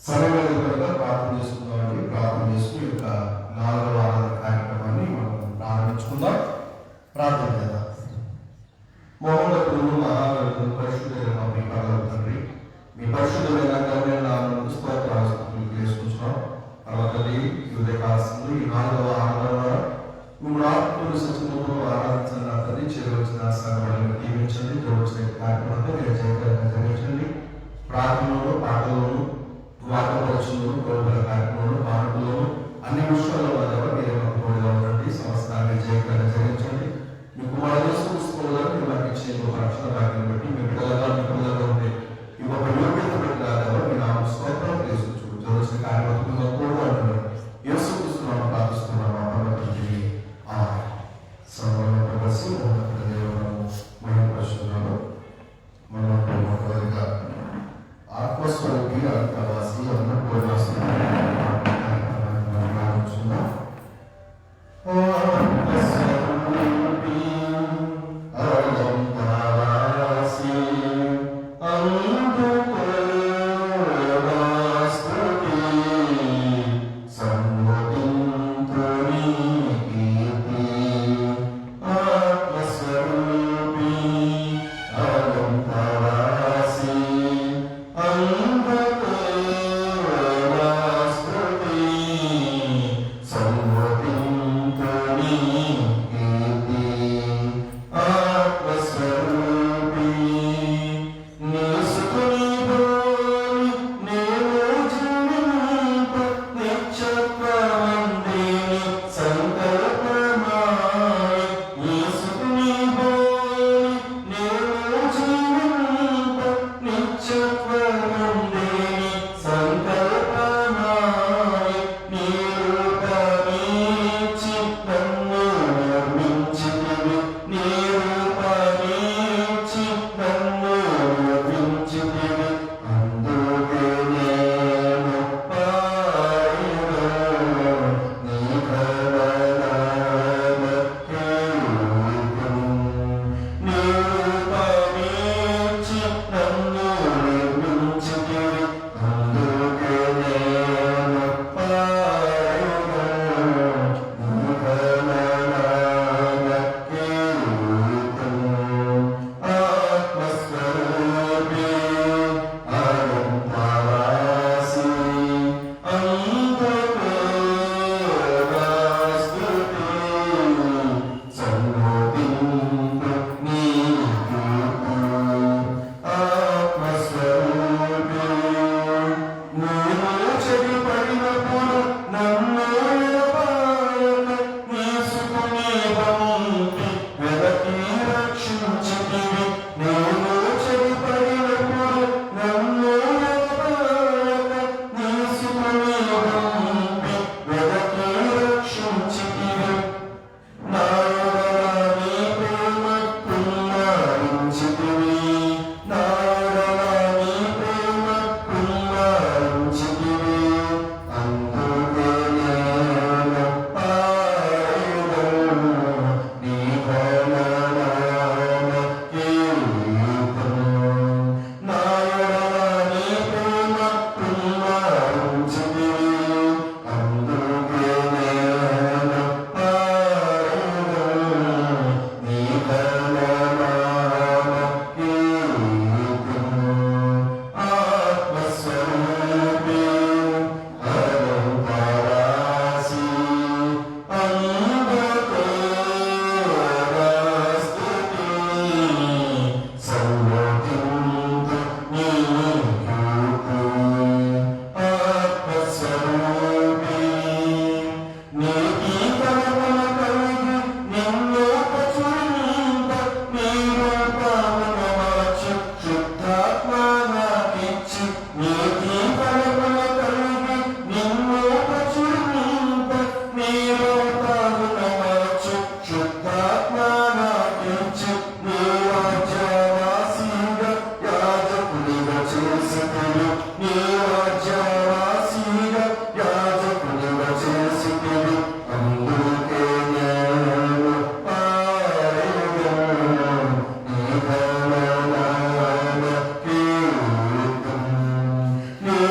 సమయం ప్రార్థన చేసుకుందామండి. ప్రార్థన చేసుకుని యొక్క 4వ ఆరాధన కార్యక్రమాన్ని మనం ప్రారంభించుకుందాం. ప్రార్థన చేద్దాం. మహోన్నతుడు మహాగణుడు పరిశుద్ధుడైన మా మీ పరలోక తండ్రి, మీ పరిశుద్ధమైన ఘనమైన నామమునకు స్తోత్రాలు చేసుకుంటున్నాం. పర్వతది ఉదయకాలంలో ఈ 4వ ఆరాధన ద్వారా మిమ్మల్ని ఆత్మీయ సత్యముతో ఆరాధించండి. తండ్రి చేయవలసిన సహాయాలను దీవించండి. చేయవలసిన కార్యక్రమంలో మీరు జరిగించండి. ప్రార్థనలో, పాటలోను, వాక్యపరచంలోను, ప్రోగ్రాల కార్యక్రమంలో, పాటలోను అన్ని విషయాల్లో ద్వారా మీరు తోడుగా ఉండండి. సంవత్సరాన్ని జయకరంగా జరిగించండి. మీ కుమారుడు చూసుకోవాలని మీరు మాకు ఇచ్చిన రక్షణ భాగ్యం బట్టి మీ బిడ్డలుగా మీ పిల్లలుగా ఉండే ఈ ఒక యోగ్యత బట్టి కాదా మీ నామ స్తోత్రం తీసుకొచ్చు చదవలసిన కార్యక్రమంలో కూడా ఉండండి. యేసు క్రీస్తునామమున ప్రార్థిస్తున్నాము. ఆత్మస్వరూపి అంతవాసి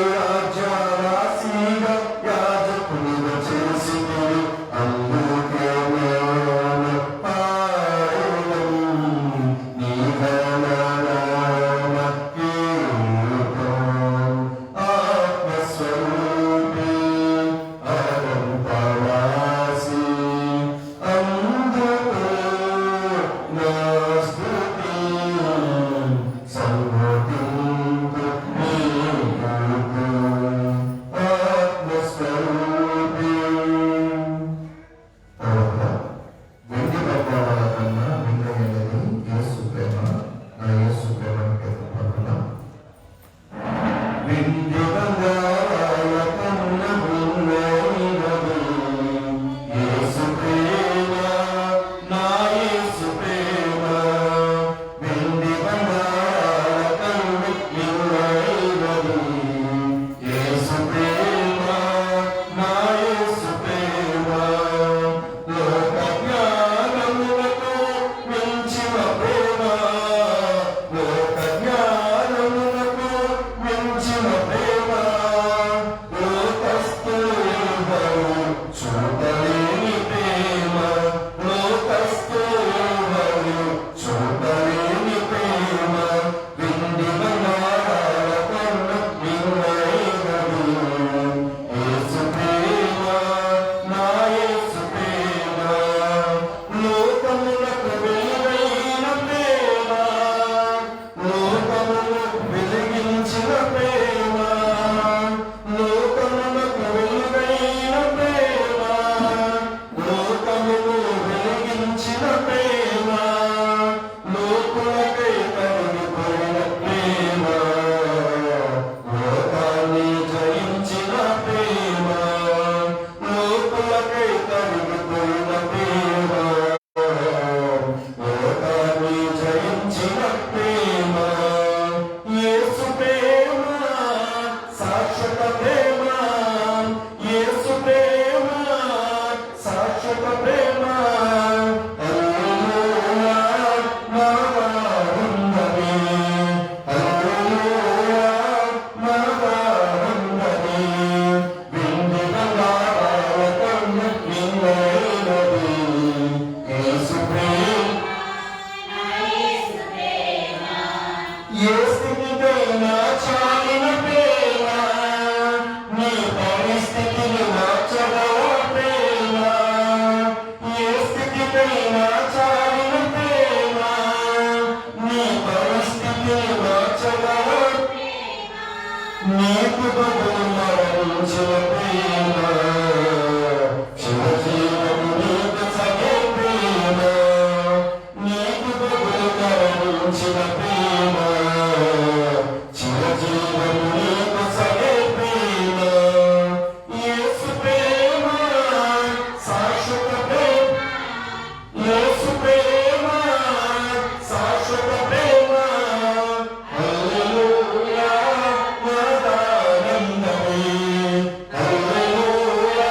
Raja విందు బంగారాల కన్న ఉన్నది యేసు ప్రేమ నా యేసు ప్రేమ విందు బంగారాల కన్న ఉన్నది యేసు ప్రేమ నా యేసు ప్రేమ లోక జ్ఞానములకు మించిన ప్రేమ లోక జ్ఞానములకు మించిన ప్రేమ లోకస్తులెవ్వరూ చూడలేని ప్రేమ లోకస్తులెవ్వరూ చూడలేని ప్రేమ విందు బంగారాల కన్న విలువైనది యేసు ప్రేమ నా యేసు ప్రేమ లోకములకు వెలుగైన ప్రేమ లోకమును వెలిగించిన ప్రేమ లోకములకు వెలుగైన ప్రేమ లోకమును వెలిగించిన ప్రేమ లోకులకై కరిగిపోయిన ప్రేమ లోకాన్ని జయించిన ప్రేమ లోకులకై కరిగిపోయిన ప్రేమ లోకాన్ని జయించిన ప్రేమ యేసు ప్రేమ శాశ్వత ప్రేమ యేసు ప్రేమ శాశ్వత ప్రేమ హల్లెలూయా మహానందమే హల్లెలూయా మహానందమే విందు బంగారాల కన్న విలువైనది యేసు ప్రేమ ఏ స్థితికైనా చాలిన ప్రేమ నీ పరిస్థితిని మార్చగల ప్రేమ ఏ స్థితికైనా చాలిన ప్రేమ నీ పరిస్థితిని మార్చగల నీకు బదులు మరణించిన ప్రేమ చిరజీవము నీకు సగే ప్రేమ నీకు బదులు మరణించిన ప్రేమ చిరజీవము నీకు సగే ప్రేమ యేసు ప్రేమ శాశ్వత ప్రేమ యేసు ప్రేమ శాశ్వత ప్రేమ హల్లెలూయా మహానందమే హల్లెలూయా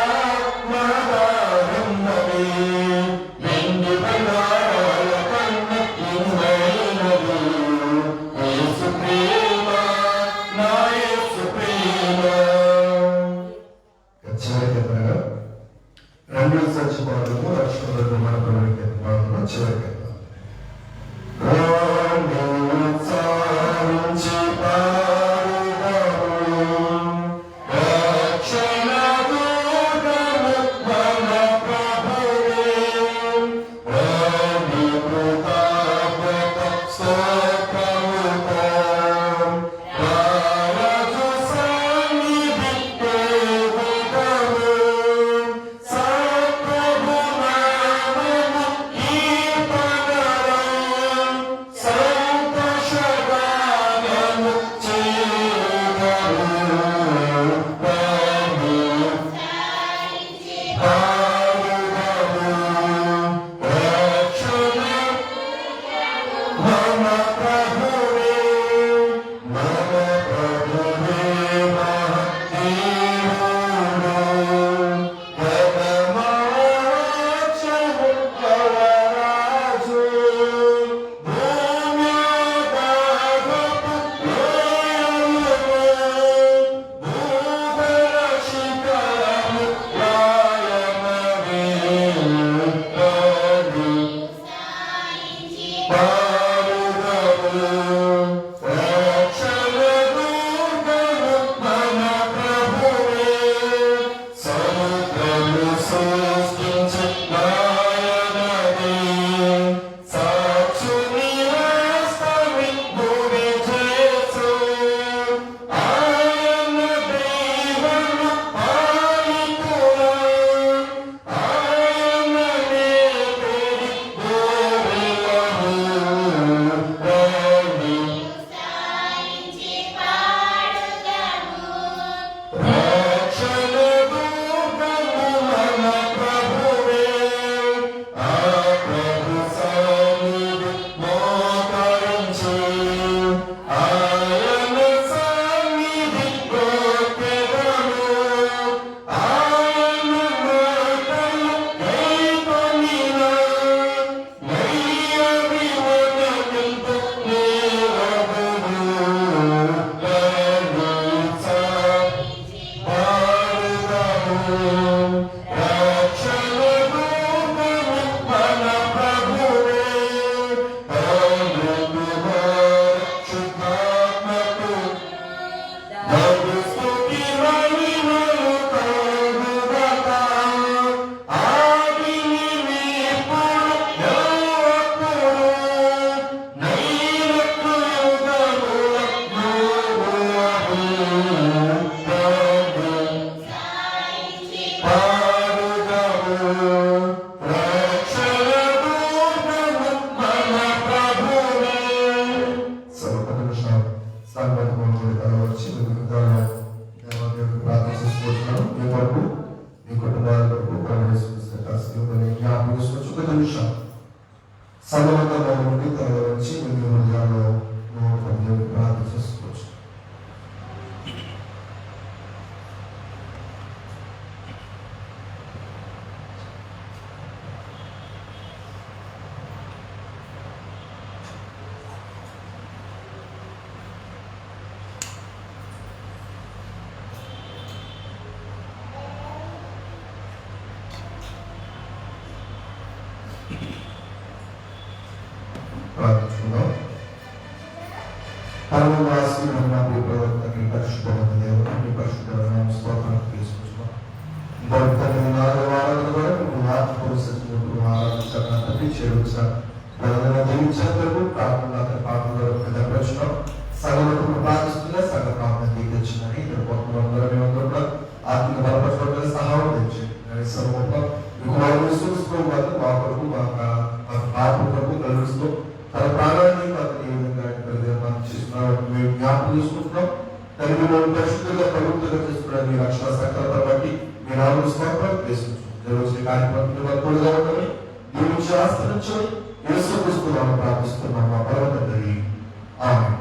పరమవాసి నా ప్రవర్తన పరిశుద్ధమైన దేవుడు మీ పరిశుద్ధమైన స్తోత్రం తీసుకుంటున్నాం. భక్తుని 4 వారాల వరకు నువ్వు ఆత్మపరిస్థితులు ఆరాధించాలని చేరుచాను. ఎవరైనా జీవించేందుకు ప్రార్థన పాటలు నిలబెట్టడం సగలకు ప్రార్థిస్తున్నా సగ ప్రార్థన తీర్చిందని అందరూ కూడా ఆత్మీయ బలపరచడం సహాయం తెచ్చింది. చూసుకోవాలి మా కొరకు మా పాప కొరకు కలుస్తూ తన ప్రాణాన్ని అతని ఏ విధంగా చేసుకున్నాం జ్ఞాపకం చేసుకుంటున్నాం. దాన్ని మేము పరిశుద్ధంగా ప్రభుత్వంగా చేసుకున్నాం. మీ రక్షణ సకలత బట్టి మీ నాలుగు స్వప్నం వేసుకుంటాం. కార్యక్రమంగా ఉండని మీ నుంచి ఆశ్రయించని యేసుక్రీస్తునామమున ప్రార్థిస్తున్నాం మా పరమ తండ్రి. ఆమేన్.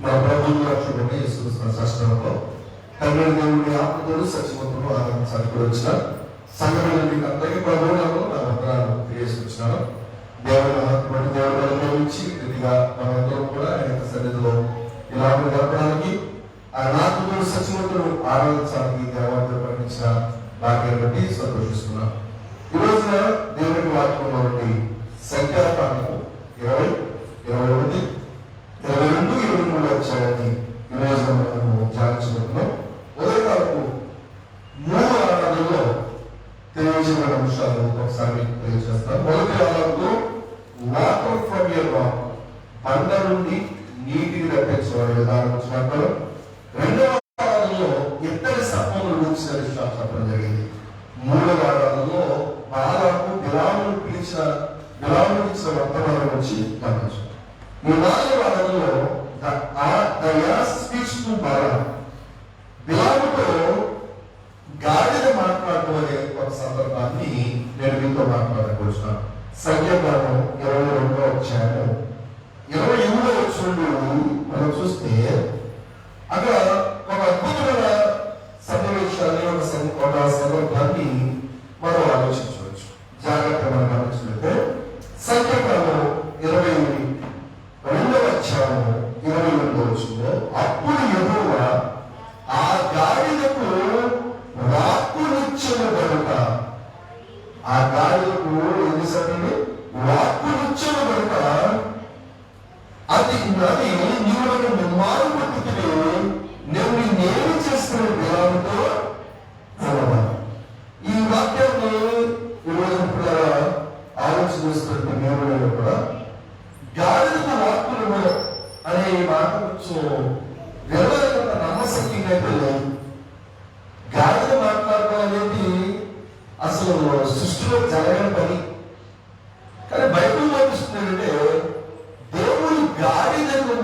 మా ప్రభువు రక్షకుడైన యేసుక్రీస్తు శాస్త్రంలో తండ్రి దేవుని ఆత్మతో సత్యవంతులు ఆరాధించడానికి వచ్చిన సంఘానికి అందరికీ ప్రభువులను నా వందనాలు తెలియజేస్తున్నాను. దేవుని ఆత్మని దేవుని అనుభవించి గట్టిగా మనందరం కూడా ఆయన సన్నిధిలో ఇలా గడపడానికి ఆయన ఆత్మతో సత్యవంతులు ఆరాధించడానికి దేవాలయంలో పండించిన భాగ్యాన్ని బట్టి సంతోషిస్తున్నాం. ఈ రోజున దేవునికి వాక్యంలో నుండి సంఖ్యాకాండము 20, 21, 22, 23 అధ్యాయాన్ని ఈ రోజున మనము ధ్యానించుకుంటున్నాం. ఉదయకాలపు 3 ఆరాధనలో తెలియజేసిన అంశాలు ఒకసారి తెలియజేస్తాం. మొదటి ఆరాధనలో వాటర్ ఫ్రమ్ యువర్ రాక్, బండ నుండి నీటిని రప్పించే విధానం వచ్చినప్పుడు, రెండవ ఆరాధనలో ఇద్దరి సర్పములు గురించిన విషయాలు చెప్పడం జరిగింది. 3వ ఆరాధనలో బాలాకు బిలామును ఇచ్చిన వర్తమానం గురించి గమనించాం. ఈ 4వ ఆరాధనలో బిలాముతో గాడిద మాట్లాడటం అనే ఒక సందర్భాన్ని నేను మీతో మాట్లాడకొచ్చిన సంఖ్యాకాండం 22వ అధ్యాయం 28వ వచనం మనం చూస్తే అక్కడ ఒక అద్భుతమైన సన్నివేశాన్ని ఒక సందర్భాన్ని మనం ఆలోచించవచ్చు. జాగ్రత్తగా మనం గమనించినట్లయితే సంఖ్యాకాండం 22వ అధ్యాయం 28వ వచనంలో అప్పుడు యెహోవా ఆ గాడిదకు వాక్కునిచ్చిన కనుక, ఆ గాడిదకు ఎన్నిసార్లు వాక్కునిచ్చిన కనుక అది నది నీవు నన్ను మారుపట్టుకుని నేను నేను చేస్తున్న బిలాముతో అనవాలి. ఈ వాక్యాన్ని ఈరోజు కూడా ఆలోచిస్తున్న దేవుడు కూడా గాడిదకు వాక్కులు అనే మాట కొంచెం వినడానికి నమ్మశక్తిగా అయితే లేదు. గాడిద మాట్లాడటం అనేది అసలు సృష్టిలో జరగని పని. కానీ బైబిల్ పంపిస్తుందంటే దేవుడు గాడిదకు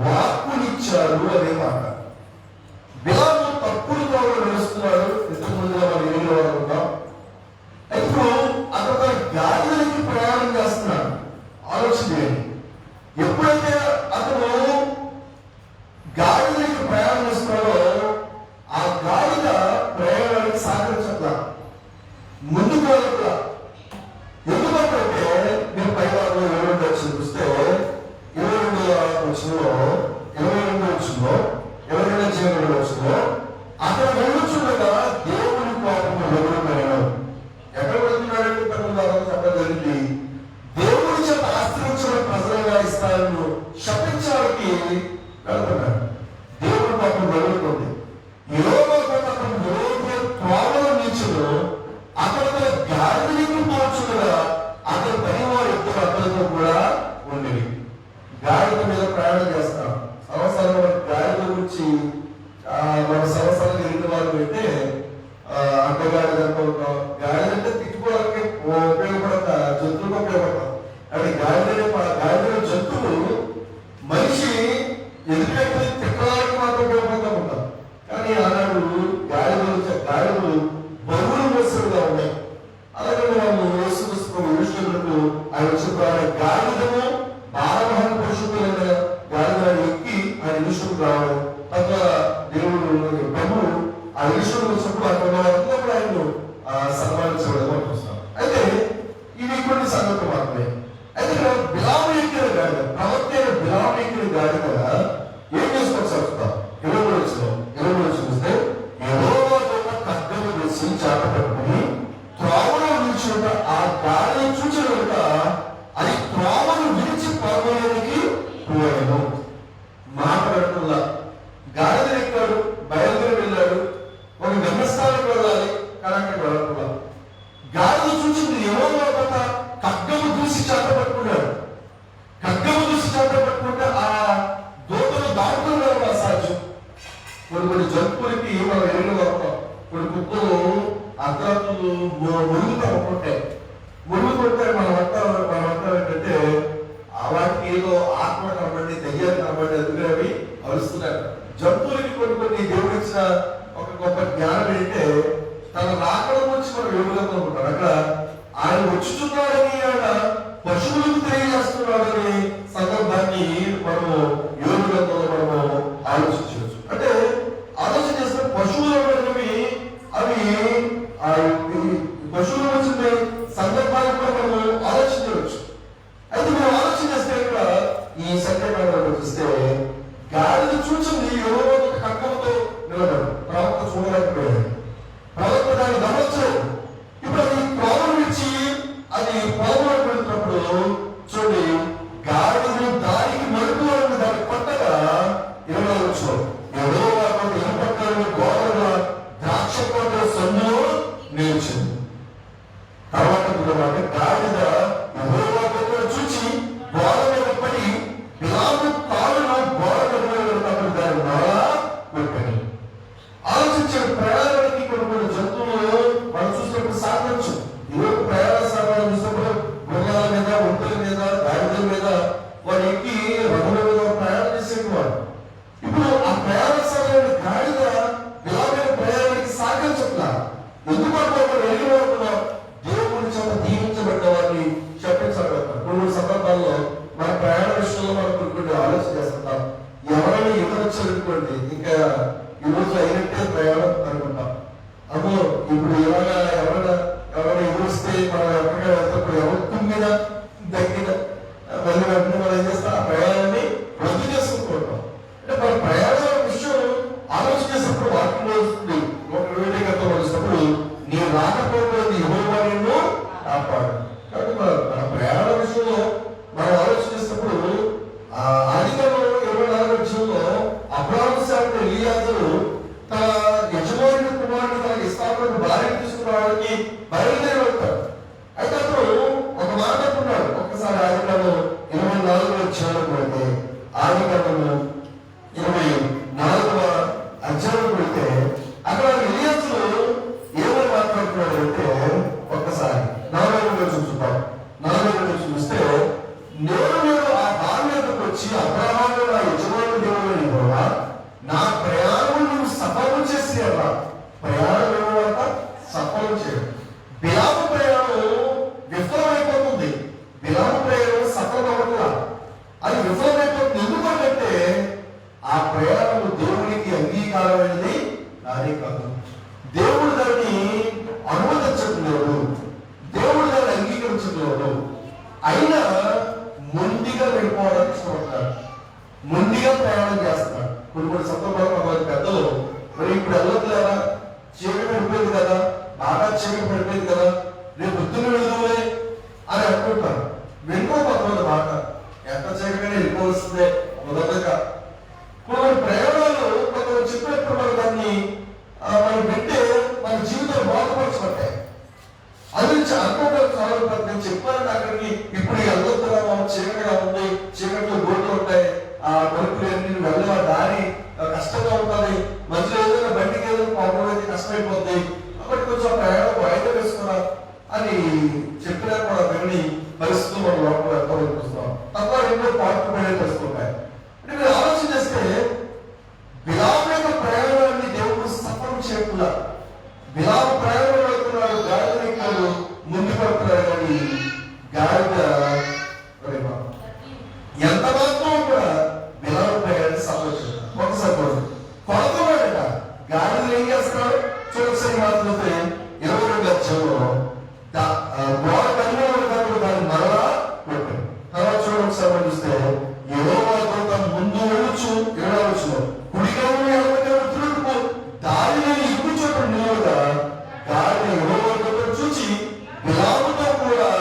వాక్కునిచ్చాడు అనే మాట. బిలాము తప్పుడు తోడు నడుస్తున్నాడు. ఇంతకుముందుగా మనం ఏమి వాడుకుంటాం. ఇప్పుడు అతను గాడిదలకి ప్రయాణం చేస్తున్నాడు. ఆలోచన చేయండి. ఎప్పుడైతే అతను గాడిదలకి ప్రయాణం చేస్తున్నాడో ఆ గాడిద ప్రయాణానికి సహకరించట్లా, ముందుకు వెళ్ళట్లా. ఎందుకంటే మీరు పై భాగంలో 22 వచ్చిన చూస్తే 22 వచ్చినలో 22 వచ్చినలో అక్కడ వెళ్ళొచ్చుండగా దేవుని కోపం వెళ్ళడం. ఎక్కడ వెళ్తున్నాడంటే పర్వతాలను చెప్పడం జరిగింది. దేవుడి చేత ఆశ్రయించిన ప్రజలుగా ఇస్తాను శపించడానికి వెళ్తున్నాడు. దేవుడి పాపం జరుగుతుంది. త్రోవలో నిల్చును అతనితో గాడిదలకు పోల్చుగా అతని పనివారు ఎక్కువ అతనితో కూడా ఉండేవి. గాడిద మీద ప్రయాణం చేస్తాం. సంవత్సరాలు గాడిద గురించి మన సంవత్సరాలు ఎన్ని వారు అయితే అడ్డగాడిద గాడిద అంటే తిట్టుకోవడానికి ఉపయోగపడతా, జంతువులకు ఉపయోగపడతాం. అంటే గాడిద జంతువు మనిషి ఎందుకంటే తిట్టడానికి మాత్రం ఉపయోగపడతా ఉంటాం. కానీ ఆనాడు గాడిదలు బరువులు మోసలుగా ఉన్నాయి. అలాగే మనం యేసుక్రీస్తు ఆయన చెప్పారు గాడిదము భారవహన పురుషులైన గాడిద ఎక్కి ఆయన విషయంకు రావడం తద్వారా దేవుడు ప్రభు ఆ విషయం వచ్చినప్పుడు అక్కడ ఆయన సన్మానించడం చూస్తాం. అయితే ఇవి కొన్ని సంగతులు మాత్రమే. అయితే బిలాము ఎక్కిన గాడిద, ప్రవక్త అయిన బిలాము ఎక్కిన గాడిద ఏం చేసుకొని చదువుతాం. 20 చూస్తే యెహోవా ఖడ్గము వేసి చాట పట్టుకుని త్రోవలో నిలిచిన ఆ గాడిద చూచిన కనుక అది త్రోవను విడిచి పరలోకానికి పోయాను. గాడిద ఎక్కాడు, బయలుదేరి వెళ్ళాడు, ఒక గమ్యస్థానానికి వెళ్ళాలి, కానీ అక్కడ వెళ్ళకుండా గాడిద చూసింది ఎవరో ఒక ఖడ్గము చూసి చేత పట్టుకున్నాడు. ఖడ్గము చూసి చేత పట్టుకుంటే ఆ దూతలు దాటుకుని వెళ్ళడం అసాధ్యం. కొన్ని జంతువులకి మనం ఎరువులు అవుతాం, కొన్ని కుక్కలు అర్ధరాత్రులు మురుగుతా ఉంటాయి. మురుగుతుంటే మనం అంటాం ఏంటంటే వాటికి ఏదో ఆత్మ కనబడి, దయ్యాలు కనబడి, అందుకే అవి అరుస్తున్నాయి. జంతువులకి కొన్ని దేవుడు ఇచ్చిన ఒక గొప్ప జ్ఞానం ఏంటంటే తన రాకడ గురించి మనం యోగులంతా ఉంటాం. అక్కడ ఆయన వచ్చుతున్నాడని, ఆయన పశువులకు తెలియజేస్తున్నాడని సందర్భాన్ని మనము యోగులంతా మనము ఆలోచించవచ్చు. అంటే ఆలోచన చేస్తే పశువులు అనేవి అవి పశువులు వచ్చిన సందర్భాన్ని కూడా మనము ఆలోచించవచ్చు. అయితే మనం ఆలోచన చేస్తే ఇక్కడ ఈ సంఖ్యలో చూస్తే గాడిద చూసింది ఎవరో ఒక ఖడ్గంతో నిలబడు. ప్రవక్త చూడలేకపోయాడు, ప్రవక్త దాన్ని గమనించలేదు. ఇప్పుడు అది ప్రాణం ఇచ్చి అది పొలంలో పెడుతున్నప్పుడు చూడండి, గాడిని దానికి మరుపు దాన్ని కొట్టగా 24 ఎవరో ఏర్పడ్డారు గోడగా ద్రాక్ష కోట సొమ్ములో నిలిచింది. తర్వాత గాడిద చూచి గోడ మీద పడి బిలాము కాలును గోడ మీద దాన్ని మరలా కొట్టని. ఆలోచించాడు. ప్రయాణానికి కొన్ని జంతువులు మనం చూసినప్పుడు సాగవచ్చు. ఈరోజు ప్రయాణ సాధనాలు చూసినప్పుడు గుర్రాల మీద, ఒంటల మీద, గాడిదల మీద వాడు ఎక్కి రథుల మీద ప్రయాణం చేసేవాడు. ఇప్పుడు ఆ ప్రయాణ సాధన గాడిద బిలాము ప్రయాణానికి సాగించట్లా. ఎందుకంటే దేవుడి చేత దీవించబడ్డ వారిని చెప్పించగలుగుతాం. కొన్ని సందర్భాల్లో మన ప్రయాణ విషయంలో మనం కొన్ని ఆలోచన చేస్తుంటాం. ఎవరైనా ఎదురొచ్చారనుకోండి, ఇంకా ఈ రోజు అయినట్టే ప్రయాణం అనుకుంటాం. అమ్మో ఇప్పుడు ఎవరైనా ఎదురొస్తే మనం ఎక్కడికి వెళ్తాం, ఎవరు తుమ్మిన దగ్గర మళ్ళీ వెంటనే మనం ఏం చేస్తాం, ఆ ప్రయాణాన్ని రద్దు చేసుకుంటూ. అంటే మన ప్రయాణాల విషయం ఆలోచన చేసినప్పుడు వాక్యం వస్తుంది. ఒక వేడికతో వచ్చినప్పుడు నీ రాకపోతే యెహోవా నిన్ను కాపాడు. కాబట్టి మన ప్రయాణ విషయంలో మనం ఆలోచిస్తున్నప్పుడు ఆదికాండం 24వ అధ్యాయంలో అబ్రాహాము సేవకుడు ఎలియాజరు తన యజమాని కుమారుడు తన ఇస్సాకును భార్యను తీసుకురావడానికి బయలుదేరి వెళ్తాడు. అయితే అతను ఒక మాట అంటున్నాడు. ఒక్కసారి ఆదికాండం 24వ అధ్యాయంలో పెడితే, ఆదికాండము 24వ అధ్యాయంలో పెడితే అక్కడ ఎలియాజరు ఏమని మాట్లాడుతున్నాడు అంటే, ఒక్కసారి 4వ చూసుకుంటాం. 4వ చూస్తే, నేను ఆ భార్యకు వచ్చి అబ్రహాము నా యజమాని దేవుడు కూడా నా ప్రయాణం నువ్వు సఫలం చేసి అలా ప్రయాణం ఏమంట సఫలం చేయడం. బిలాము ప్రయాణం విఫలమైపోతుంది. బిలాము ప్రయాణం సఫలం అవ్వట్లా, అది విఫలమైపోతుంది. ఎందుకంటే ఆ ప్రయాణం దేవునికి అంగీకారమైనది నాదే కాదు. దేవుడు దాన్ని అనుమతించట్లేదు, దేవుడు దాన్ని అంగీకరించట్లేదు. అయినా ముందుగా వెళ్ళిపోవడానికి ఇష్టపడతాడు, ముందుగా ప్రయాణం చేస్తాడు. కొన్ని సందర్భాలు మన పెద్దలు మరి ఇప్పుడు వెళ్ళట్లేదా, చీకటి పడిపోయింది కదా, బాగా చీకటి పడిపోయింది కదా, రేపు పొద్దున్న వెళ్దామే అని అనుకుంటారు. వెళ్ళిపోతుంది మాట, ఎంత చీకటి వెళ్ళిపోవలసిందే మొదటగా. కొన్ని ప్రయాణాలు కొంతమంది చెప్పినప్పుడు మనం దాన్ని మనం వింటే మన జీవితం బాధపరచబడ్డాయి. అది అనుకోవడం చాలా నేను చెప్పాను అక్కడికి ఇప్పుడు వెళ్ళొద్దురా, చీకటిగా ఉంది, చీకట్లో గోట్లు ఉంటాయి, ఆ గొలుపులు నేను వెళ్ళిన దారి కష్టంగా ఉంటుంది, మధ్యలో ఏదైనా బండికి ఏదైనా ప్రాబ్లం అయితే కష్టమైపోతుంది, కాబట్టి కొంచెం ప్రయాణం వాయిదా వేసుకున్నా అని చెప్పినా కూడా వెళ్ళి పరిస్థితులు మనం లోపల ఎంతోస్తున్నాం. తప్ప ఎన్నో పాటలు పడే తెలుసుకుంటాయి. అంటే మీరు ఆలోచన చేస్తే బిలాము యొక్క ప్రయాణాన్ని దేవుడు సఫలం చేయకుండా, బిలాము ప్రయాణం వెళ్తున్నాడు, గాడిద ఎక్కాడు, ముందు పడుతున్నాడు. కానీ గాడిద ఎంత మాత్రం కూడా బిలాము ప్రయాణాన్ని సఫలం చేయడం. ఒకసారి కొడుతున్నాడట. గాడిదలు ఏం చేస్తున్నాడు చూడసారి మాట్లాడితే 22వ అధ్యాయంలో గోడ కలిగిన దాన్ని మరలా కొట్టాడు. తర్వాత చూడొకసారి చూస్తే యెహోవా దూత ముందు వెళ్ళొచ్చు 20వ కుడిగా తిరుగుతూ దారిని ఇరుకు చోట నిలవగా గాడిద యెహోవా దూతను చూచి బిలాముతో కూడా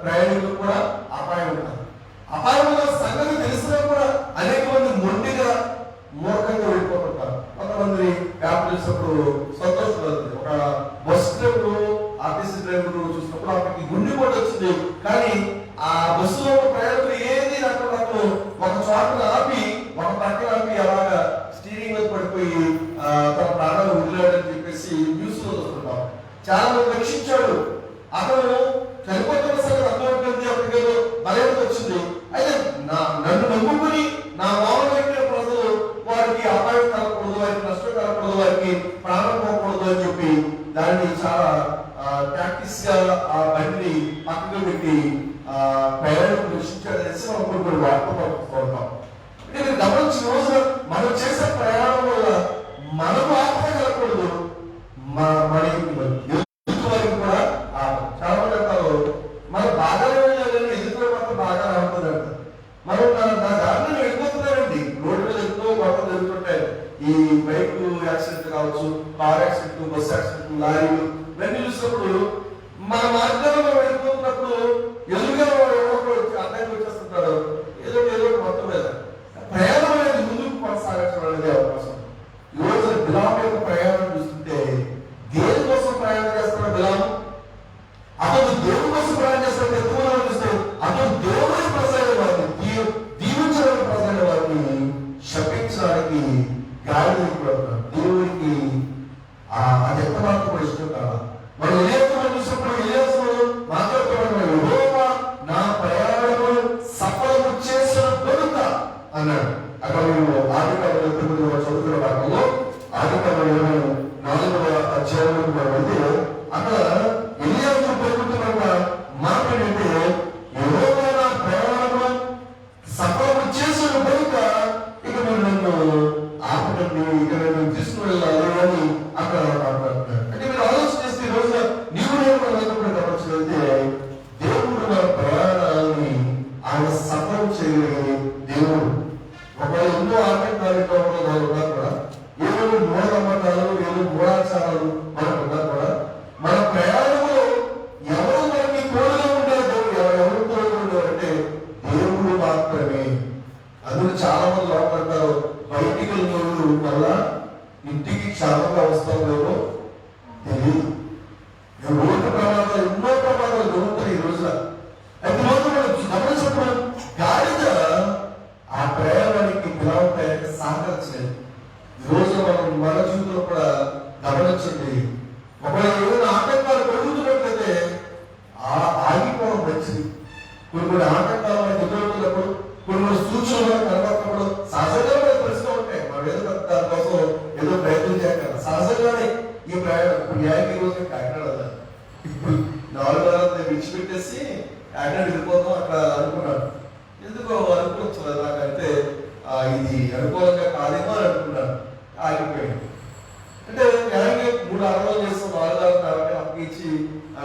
ప్రయాణికులు కూడా అపాయం ఉంటారు. అపాయమైన సంగతి తెలిసినా కూడా అనేక మంది మొండిగా మూర్ఖంగా వెళ్ళిపోతుంటారు. కొంతమంది యాప్ చూసినప్పుడు సంతోషపడుతుంది. ఒక బస్ డ్రైవరు ఆర్టీసీ డ్రైవరు చూసినప్పుడు అక్కడికి గుండె కూడా వచ్చింది. కానీ ఆ బస్సులో ప్రయాణికులు ఏది నాకు ఒక చోట ఆపి ఒక పక్కన ఆపి అలాగా స్టీరింగ్ మీద పడిపోయి తన ప్రాణాలు వదిలేడని చెప్పేసి న్యూస్ లో చూస్తుంటాం. చాలా మంది రక్షించాడు. అతను చనిపోతున్న సంగతి అర్థమైపోయింది. అప్పటికి ఏదో బలహీనత వచ్చింది. అయితే నన్ను నమ్ముకుని నా మౌనం పెట్టిన ప్రజలు వారికి అపాయం కలగకూడదు, వారికి నష్టం కలగకూడదు, వారికి ప్రాణం పోకూడదు అని చెప్పి దాన్ని చాలా ప్రాక్టీస్ గా ఆ బండిని పక్కకు పెట్టి ప్రయాణం రక్షించాడనేసి మనం కొన్ని వాడుకుంటాం. అంటే మీరు గమనించిన రోజున మనం చేసే ప్రయాణం వల్ల మనకు ఆపద కలగకూడదు, వారికి కూడా చాలా మంది అంటారు మనం బాగానే వెళ్ళాలని ఎదుటి మాత్రం బాగా రావట్లేదు. మనం నా దారిలో వెళ్ళిపోతున్నారండి. రోడ్డు మీద ఎంతో గొడవలు జరుగుతుంటాయి. ఈ బైక్ యాక్సిడెంట్ కావచ్చు, కార్ యాక్సిడెంట్, బస్ యాక్సిడెంట్, లారీలు ఇవన్నీ చూసినప్పుడు మన మార్గంలో మనం వెళ్ళిపోతున్నప్పుడు ఎదురుగా అర్థంగా వచ్చేస్తుంటాడు. ఏదో మొత్తం మీద ప్రయాణం అనేది ముందుకు కొనసాగించడం అనేది అవకాశం. ఈ రోజు బిలాము యొక్క ప్రయాణం చూస్తుంటే దేని కోసం ప్రయాణం చేస్తున్న బిలాము? అతను దేవుడి కోసం ప్రయాణం చేస్తున్న ఎక్కువ చూస్తే అతను దేవుడి ప్రజల వారిని దీవించడానికి ప్రజల వారిని శపించడానికి గాలి దేవుడికి అది ఎంత మాత్రం కూడా ఇష్టం కాదా? మనం ఎలియాసును చూసినప్పుడు ఎలియాసు మాట్లాడుతున్నాడు, యెహోవా నా ప్రయాణము సఫలము చేసిన కనుక అన్నాడు. అక్కడ మేము ఆదికాండం 9వ చదువుతున్న భాగంలో ఆదికాండం 24వ అధ్యాయంలోకి మనం వెళ్తే అక్కడ ఎలియాసు పెరుగుతున్న మాట ఏంటంటే యెహోవా నా ప్రయాణము సఫలము చేసిన కనుక ఇక మీరు నన్ను ఆపకండి, ఇక నన్ను తీసుకుని వెళ్ళాలి అని అక్కడ మాట్లాడుతున్నారు. అంటే మీరు ఆలోచన చేస్తే ఈ రోజు నీవు నేను గమనించగలిగితే దేవుడు మన ప్రయాణాన్ని ఆయన సఫలం చేయగలిగే దేవుడు. ఒకవేళ ఎన్నో ఆటంకాలు ఉన్నా కూడా, ఏదో మూఢనమ్మకాలు, ఏదో మూఢాచారాలు మనకు ఉన్నా కూడా మన ప్రయాణంలో ఎవరు మనకి తోడుగా ఉండేది, ఎవరు తోడుగా ఉండేవారంటే దేవుడు మాత్రమే. అందులో చాలా మంది లోపడతారు బయటికి వెళ్ళిన వల్ల ఇంటికి క్షేమంగా వస్తామో తెలియదు. రోడ్డు ప్రమాదాలు, ఎన్నో ప్రమాదాలు జరుగుతాయి ఈ రోజున. అయితే రోజు మనం గమనించినప్పుడు గాడిద ఆ ప్రయాణానికి బిలాము ప్రయాణానికి సహకరించలేదు. ఈ రోజు మనం మన జీవితంలో కూడా గమనించండి. ఒకవేళ ఏదైనా ఆటంకాలు పెరుగుతున్నట్లయితే ఆగిపోవడం మంచిది. కొన్ని ఆటంకాలు మనకి ఎదురవుతున్నప్పుడు, కొన్ని సూచనలు కనబడినప్పుడు సహజంగా మనకు తెలుస్తూ ఉంటాయి. మనం ఏదో దానికోసం ఏదో ప్రయత్నం చేయగలం. సహజంగానే ఈ ప్రయాణం ఇప్పుడు ఈ రోజు కాకినాడ ఇప్పుడు 4 వారాలు విడిచిపెట్టేసి కాకినాడ వెళ్ళిపోతాం అట్లా అనుకున్నాను. ఎందుకో అనుకోవచ్చు నాకంటే ఇది అనుకూలంగా కాదేమో అని అనుకున్నాను. ఆగిపోయాను. అంటే న్యాయంగా 3 అరవలు చేస్తాం, 4 వారాలు కాబట్టి అప్పగించి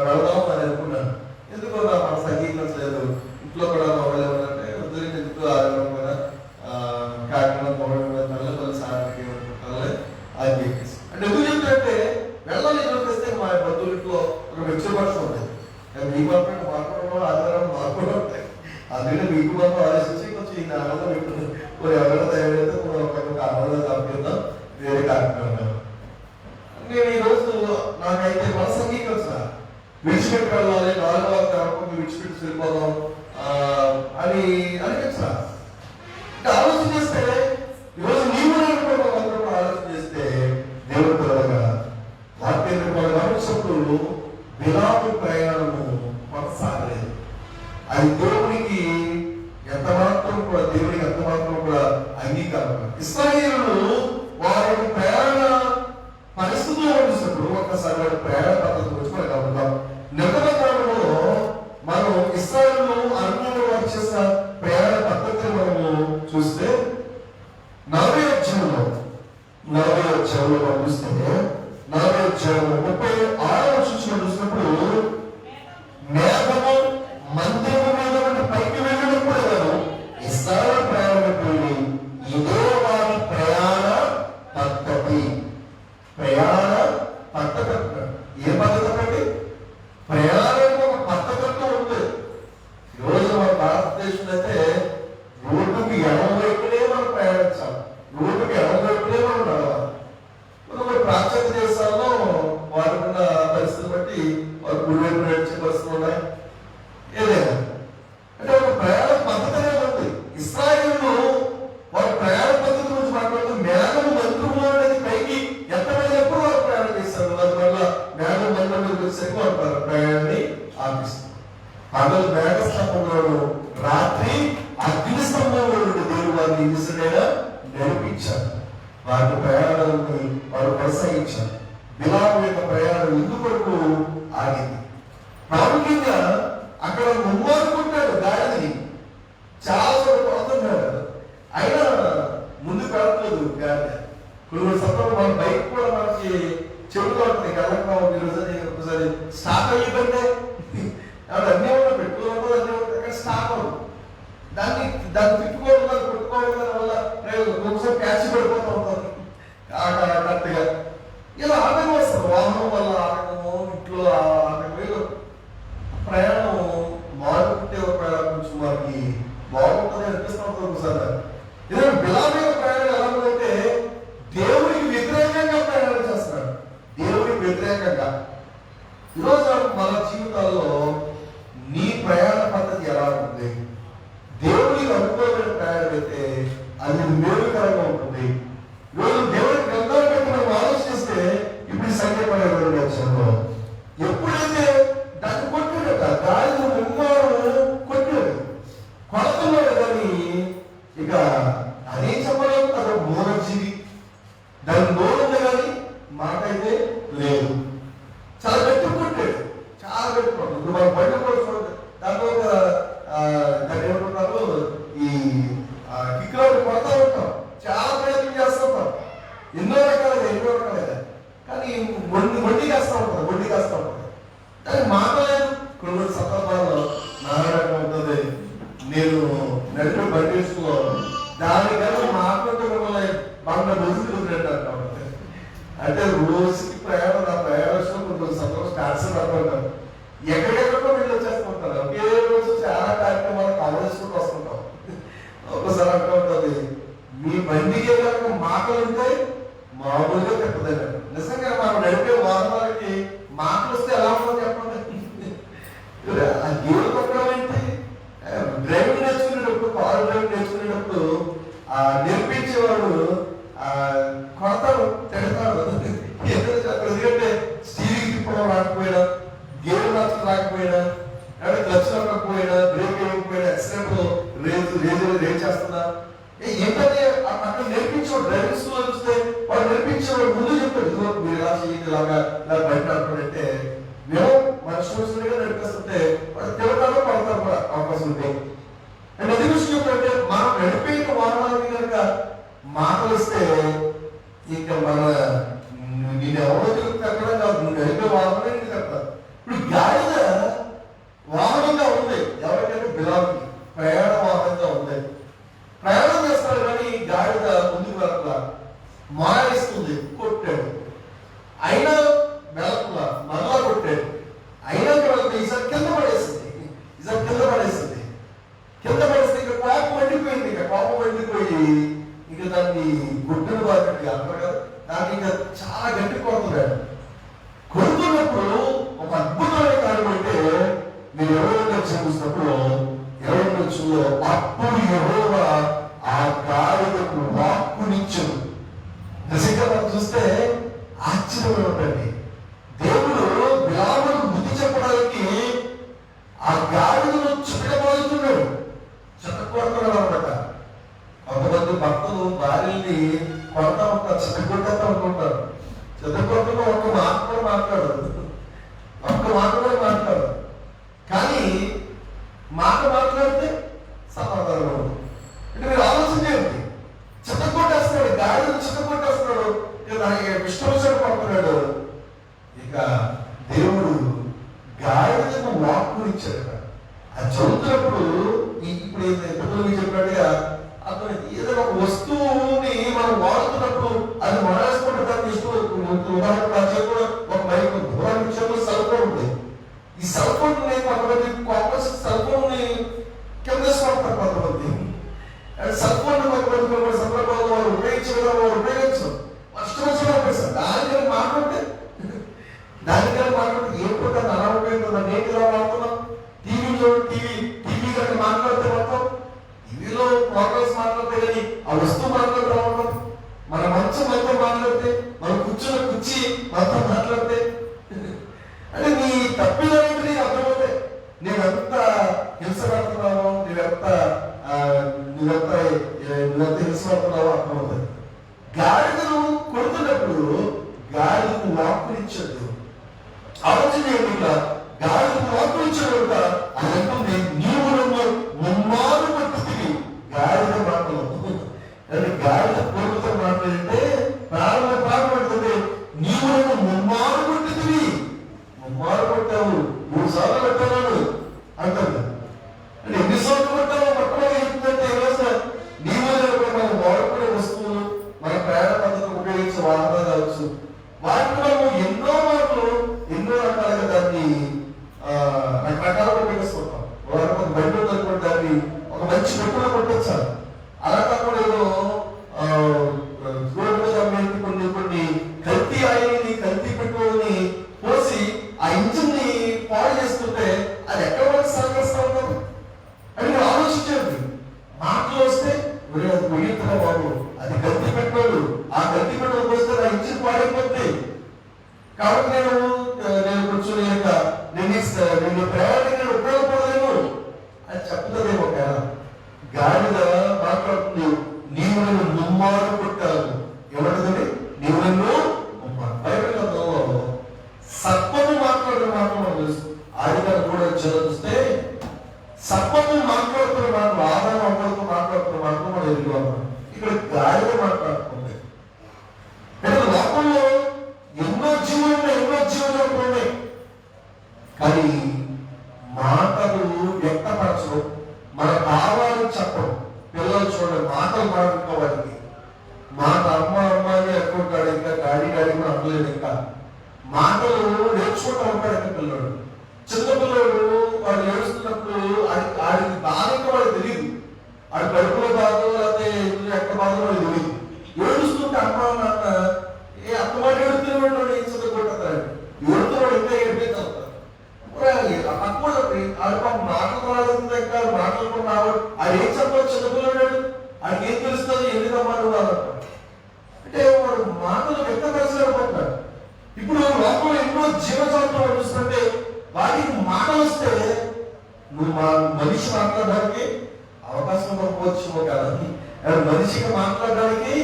వెళదాం అని అనుకున్నాను. ఎందుకో నా మన సంగీతించలేదు. ఇంట్లో కూడా మొదలేమంటే వద్దు ఎందుకు ఆరోగ్యమైన కాకినాడ మొదలు నల్లపల్లి సారానికి అని చెప్పేసి. అంటే ఎందుకు చెప్తుంటే వెళ్ళాలి చూపిస్తే మా బంధువులతో ఒక వ్యక్తిపక్షం ఉంటుంది. మీ పక్కన మాట్లాడడం ఆధారం మాట్లాడడం ఉంటాయి. అందుకని మీకు మాత్రం ఆలోచించి కొంచెం ఈ ఆనందం పెట్టుకుంది. కొన్ని ఎవరైనా తయారైతే ఒక ఆనందం తప్పిద్దాం వేరే కార్యక్రమం. నేను ఈరోజు నాకైతే మనసు అంగీకరించిన విడిచిపెట్టి వెళ్ళాలి, 4వ తరగతి విడిచిపెట్టి వెళ్ళిపోదాం అని అనిపించిన. అంటే ఆలోచన చేస్తే ఈరోజు నీవు అందరూ ఆలోచన చేస్తే దేవుడు త్వరగా వాక్యాన్ని మనం గమనించినప్పుడు బిలాము ప్రయాణము కొనసాగలేదు. అది దేవునికి ఎంత మాత్రం కూడా అంగీకారం. ఇశ్రాయేలులు వారి ప్రయాణ పరిస్థితుల్లో చూసినప్పుడు ఒక్కసారి వారి ప్రయాణ పద్ధతి గురించి మనం గమనిద్దాం. నిర్గమకాండంలో మనం ఇశ్రాయేలులు అరణ్యంలో వారు చేసిన ప్రయాణ పద్ధతిని మనము చూస్తే 40వ అధ్యాయంలో మనం చూస్తే 40వ అధ్యాయంలో 36వ చూసినప్పుడు మేఘము మందిరము మీద నుండి పైకి వెళ్ళినప్పుడు ఇశ్రాయేలు ప్రయాణమైపోయి ఇదే వారి ప్రయాణ పద్ధతి. మేఘస్తంభంలోను రాత్రి అగ్ని స్తంభంలో నుండి దేవుడు వారిని ఇసుడైనా నడిపించారు. వారి ప్రయాణాలను వారు కొనసాగించారు. బిలాము యొక్క ప్రయాణం ఎందుకొరకు ఆగింది? ప్రాముఖ్యంగా అక్కడ ముమ్మారుకుంటాడు గాడిని, చాలా చోట్ల పడుతున్నాడు, అయినా ముందు పెడతలేదు గాడి. కొన్ని సందర్భంలో మన బైక్ కూడా మనకి చెడుగా ఉంటుంది. కళ్ళగా ఒకసారి స్టార్ట్ అయ్యిందంటే అన్నీ ఉన్నా పెట్టుకోవడం అన్నీ ఉంటాయి, స్టార్ట్ అవ్వదు. దాన్ని తిప్పుకోవడం వల్ల కొట్టుకోవడం వల్ల ఒకసారి క్యాచ్ పడిపోతూ ఉంటుంది కరెక్ట్గా. ఇలా ఆటంకం వస్తారు, వాహనం వల్ల ఆటంకము, ఇంట్లో ఆటంకం, ప్రయాణం మారుకుంటే ఒక ప్రయాణం కొంచెం మనకి బాగుంటుంది అనిపిస్తూ ఉంటుంది ఒకసారి. ఎందుకంటే బిలాము ప్రయాణం ఎలా ఉందంటే దేవుడికి వ్యతిరేకంగా ప్రయాణం చేస్తున్నాడు, దేవుడికి వ్యతిరేకంగా. ఈరోజు మన జీవితాల్లో నీ ప్రయాణ పద్ధతి ఎలా ఉంటుంది? దేవుడికి అనుకూలమైన ప్రయాణం అయితే అది మేలుకరంగా ఉంటుంది. ఈరోజు దేవుడికి గ్రంథాలు పెట్టి మనం ఆలోచిస్తే ఇప్పుడు సంఖ్యపడే వచ్చాము. ఎప్పుడైతే దాన్ని కొట్టాడట, గాలి ముమ్మారు కొట్టాడు, కొడుతున్నాడు, కానీ ఇక అదే చెప్పడం అది మూలజీవి, దాని నోరుంది కానీ మాట అయితే లేదు. చాలా గట్టి కొట్టాడు, చాలా గట్టి కొట్టాడు. ఇప్పుడు మన బయట కూడా చూడండి, దాంట్లో దాన్ని ఏమంటున్నారు, ఈ కిక్రాలు కొడతా ఉంటాం, చాలా ప్రయత్నం చేస్తూ ఉంటాం, ఎన్నో రకాలుగా. కానీ వడ్డీ కాస్తూ ఉంటుంది, వడ్డీ కాస్తూ ఉంటుంది. దానికి మాట లేదు. కొన్ని సందర్భాల్లో నారాయణ ఉంటుంది, నేను నడిపే బండి వేసుకోవాలి, దానికన్నా మాట్లాడుతూ మిమ్మల్ని బండ రోజులు అంటా ఉంటుంది. అంటే రోజుకి ప్రయాణం, నా ప్రయాణం కొన్ని సందర్భం క్యాన్సర్ అంటుంటారు, ఎక్కడెక్కడో వీళ్ళు వచ్చేస్తూ ఉంటారు. ఒకే రోజు చాలా కార్యక్రమాలు కవర్ చేసుకుంటూ వస్తుంటాం. ఒకసారి అంటూ ఉంటుంది, మీ బండికే కనుక మాటలు ఉంటాయి మామూలుగా చెప్పదండి. నిజంగా మనం నడిపే వాహనాలకి మాటలు వస్తే ఎలా ఉంటుందో చెప్పండి. ఆ గేరు కొట్టడం ఏంటి? డ్రైవింగ్ నేర్చుకునేటప్పుడు, కారు డ్రైవింగ్ నేర్చుకునేటప్పుడు నేర్పించేవాడు కొడతాడు, తిడతాడు. ఎందుకంటే స్టీరింగ్ తిప్పడం రాకపోయినా, గేరు నచ్చడం రాకపోయినా, క్లచ్ రాకపోయినా, బ్రేక్ వేయకపోయినా, యాక్సిడెంట్ రేజ్ చేస్తున్నా, ఏంటంటే అక్కడ నేర్పించేవాడు. డ్రైవింగ్ స్కూల్ చూస్తే వాడు నేర్పించేవాడు ముందు చెప్పాడు, మీరు ఇలా చేయండి, ఇలాగా ఇలా బయట నడపడంటే మేము మన స్టూడెంట్స్గా నడిపిస్తుంటే వాడు తిరగడాలో పడతారు కూడా అవకాశం ఉంది. అండ్ అది విషయం చెప్పంటే మనం నడిపే వాహనానికి కనుక మాటలు వస్తే ఇంకా మన నేను ఎవరో తిరుగుతూ ఎక్కడం కాదు, నువ్వు నడిపే వాహనమే నీకు చెప్తారు. ఇప్పుడు గాడిద వాహనంగా ఉంది, ఎవరికైతే బిలాముకి ప్రయాణ వాహనంగా ఉంది. ప్రయాణం చేస్తాడు కానీ గాడిద ముందుకు వెళ్ళకుండా మాయిస్తుంది, కొట్టాడు, అయినా వెళ్ళకుండా మరలా కొట్టాడు, అయినా వెళ్తే ఈసారి కింద పడేస్తుంది. కింద పడేస్తే ఇక కోపం వండిపోయింది. ఇక కోపం వండిపోయి ఇక దాన్ని గుడ్డును బాగా అంటారు కదా, దాన్ని ఇక చాలా గట్టి కొడుతున్నాడు. కొడుతున్నప్పుడు ఒక అద్భుతమైన కారణం అంటే మీరు ఎవరైనా చూసినప్పుడు ఎవరైనా అప్పుడు యెహోవా ఆ గాడిదకు వాక్కునిచ్చును. నిజంగా మనం చూస్తే ఆశ్చర్యం ఉంటుంది. దేవుడు బిలాముకు బుద్ధి చెప్పడానికి ఆ గాడిదను చితకబడుతున్నాడు, చితకొడుతున్నాడు అనమాట. కొంతమంది భక్తులు భార్యల్ని కొడతా ఉంటారు, చితకొట్టేస్తా ఉంటుంటారు. చితకొడుతున్న ఒక్క మాట కూడా మాట్లాడదు, కానీ మాట మాట్లాడితే సమాధానం. అంటే మీరు ఆలోచన చేయండి, చితకొట్టేస్తున్నాడు, గాడిదను చితకొట్టేస్తున్నాడు, దానికి ఇష్టం పడుతున్నాడు. ఇక దేవుడు గాడిదకు వాక్కునిచ్చాడు. అది చదువుతున్నప్పుడు ఇప్పుడు మీకు చెప్పినట్టుగా అతను ఏదైనా ఒక వస్తువుని మనం వాడుతున్నప్పుడు అది మానేసుకుంటే దాన్ని ఇష్టం. ఉదాహరణ ఒక మైక్ దూరానికి విషయంలో సెల్ ఫోన్ ఉంది. ఈ సెల్ ఫోన్ కొంతమంది కాంగ్రెస్ సెల్ ఫోన్ ని కింద పడతారు, కొంతమంది సెల్ ఫోన్ కొంతమంది సందర్భాల్లో వారు ఉపయోగించే విధానం వారు ఉపయోగించరు, ఇష్టం దానికన్నా మాట్లాడితే ఏ ప్రకారం అలా ఉపయోగిస్తున్నా, నేను ఇలా వాడుతున్నాం. టీవీ కనుక మాట్లాడితే మొత్తం టీవీలో ప్రోగ్రామ్స్ మాట్లాడితే కానీ ఆ వస్తువు మాట్లాడుతూ ఉంటాం. మన మంచం మొత్తం మాట్లాడితే, మనం కూర్చున్న కుర్చీ మొత్తం మాట్లాడితే, అంటే నీ తప్పిదనేది అర్థమవుతాయి. నేనంతా హింస పడుతున్నావో, నువ్వెంత హింస పడుతున్నావో అర్థమవుతుంది. గాడిదను కొడుతున్నప్పుడు గాడిదకు వాక్కునిచ్చాడు. ఆలోచన ఏమిటా? గాడిదకు వాక్కునిచ్చాడు. అదంటే నీవు నన్ను ముమ్మారు కొట్టుతివి. గాడిద మాటలు అంటే గాడిద కొడుకుతో మాట్లాడితే ప్రారంభం పడుతుంది. నీవు నన్ను ముమ్మారు కొట్టుతివి. ముమ్మారు కొట్టావు, 3 సార్లు కొట్టాను అంటారు. అంటే ఎన్నిసార్లు కొట్టావు? మొట్టమొదటి చెప్తుందంటే ఈరోజు నీవు మనం వాడుకునే వస్తువులు, మన ప్రయాణ పద్ధతులు ఉపయోగించే వాహనాలు కావచ్చు, వాటిని మనం ఎన్నో మాటలు ఎన్నో రకాలుగా దాన్ని రకరకాలుగా ఉపయోగిస్తుంటాం. ఒక బండి ఉందనుకోండి, దాన్ని ఒక మంచి పెట్టులో కొట్టొచ్చారు. అలా కాకుండా ఏదో కొన్ని కల్తీ ఆయిల్ని, కల్తీ పెట్రోల్ని పోసి ఆ ఇంజిన్ ని పాడు చేస్తుంటే అది ఎక్కడ వరకు సహకరిస్తా ఉంటారు అని మీరు ఆలోచించండి. మాటలు వస్తే ముగించిన బాబు, అది కల్తీ పెట్రోల్, ఆ కల్తీ పెట్రోల్ పోస్తే ఆ ఇంజిన్ పాడైపోతుంది. కాబట్టి నేను కొంచెం నేను ప్రయాణానికి ఉపయోగపడలేను అని చెప్తుందేమో. గాడిద మాట్లాడుతుంది, నీవు నన్ను ముమ్మారు కొట్టావు. ఏమంటుందండి? నీవు నన్ను ముమ్మారు. బైబిల్ గ్రంథంలో సర్పము మాట్లాడిన మాట మనం తెలుసు. ఆదికాండం కూడా చదివిస్తే సర్పము మాట్లాడుతున్న మాటలు, ఆదాము అవ్వలతో మాట్లాడుతున్న మాటలు మనం ఎదుగుతున్నాం. ఇక్కడ గాడిద మాట్లాడుతుంది. లోకంలో ఎన్నో జీవులు ఉన్నాయి, కానీ మాటలు వ్యక్తపరచడం, మన భావాలు చెప్పడం. పిల్లలు చూడండి, మాటలు మాట్లాడుకోవాలి. మాట అమ్మ అని అనుకుంటాడు, ఇంకా డాడీ కూడా అనలేదు. ఇంకా మాటలు నేర్చుకుంటూ ఉంటాడు. ఇంకా పిల్లడు, చిన్నపిల్లడు వాడు ఏడుస్తున్నప్పుడు ఆడికి బాధ ఇంకా వాడికి తెలియదు. ఆడి కడుపులో బాధ లేకపోతే ఎక్కడ బాధ వాడికి తెలియదు. ఏడుస్తుంటే అమ్మ నాన్న అత్తమాట ఏడుతున్నాడు, ఏం చదువుకుంటారు, ఏడుతున్నాడు ఇంకా ఏడిపోతారు. మాటలు రాలేదు, ఇంకా మాటలు కూడా రావడం. అది ఏం చెప్పవచ్చు? చిన్నపిల్లడు, ఆడికి ఏం తెలుస్తుంది? ఎందుకమ్మా నువ్వు అంటే వాడు మాటలు వ్యక్తపరచలేకపోతున్నాడు. ఇప్పుడు లోకంలో ఎన్నో జీవజాతులు చూస్తుంటే వాటికి మాటలు వస్తే నువ్వు మనిషి మాట్లాడడానికి అవకాశం ఇవ్వకపోవచ్చు కాదని, మనిషికి మాట్లాడడానికి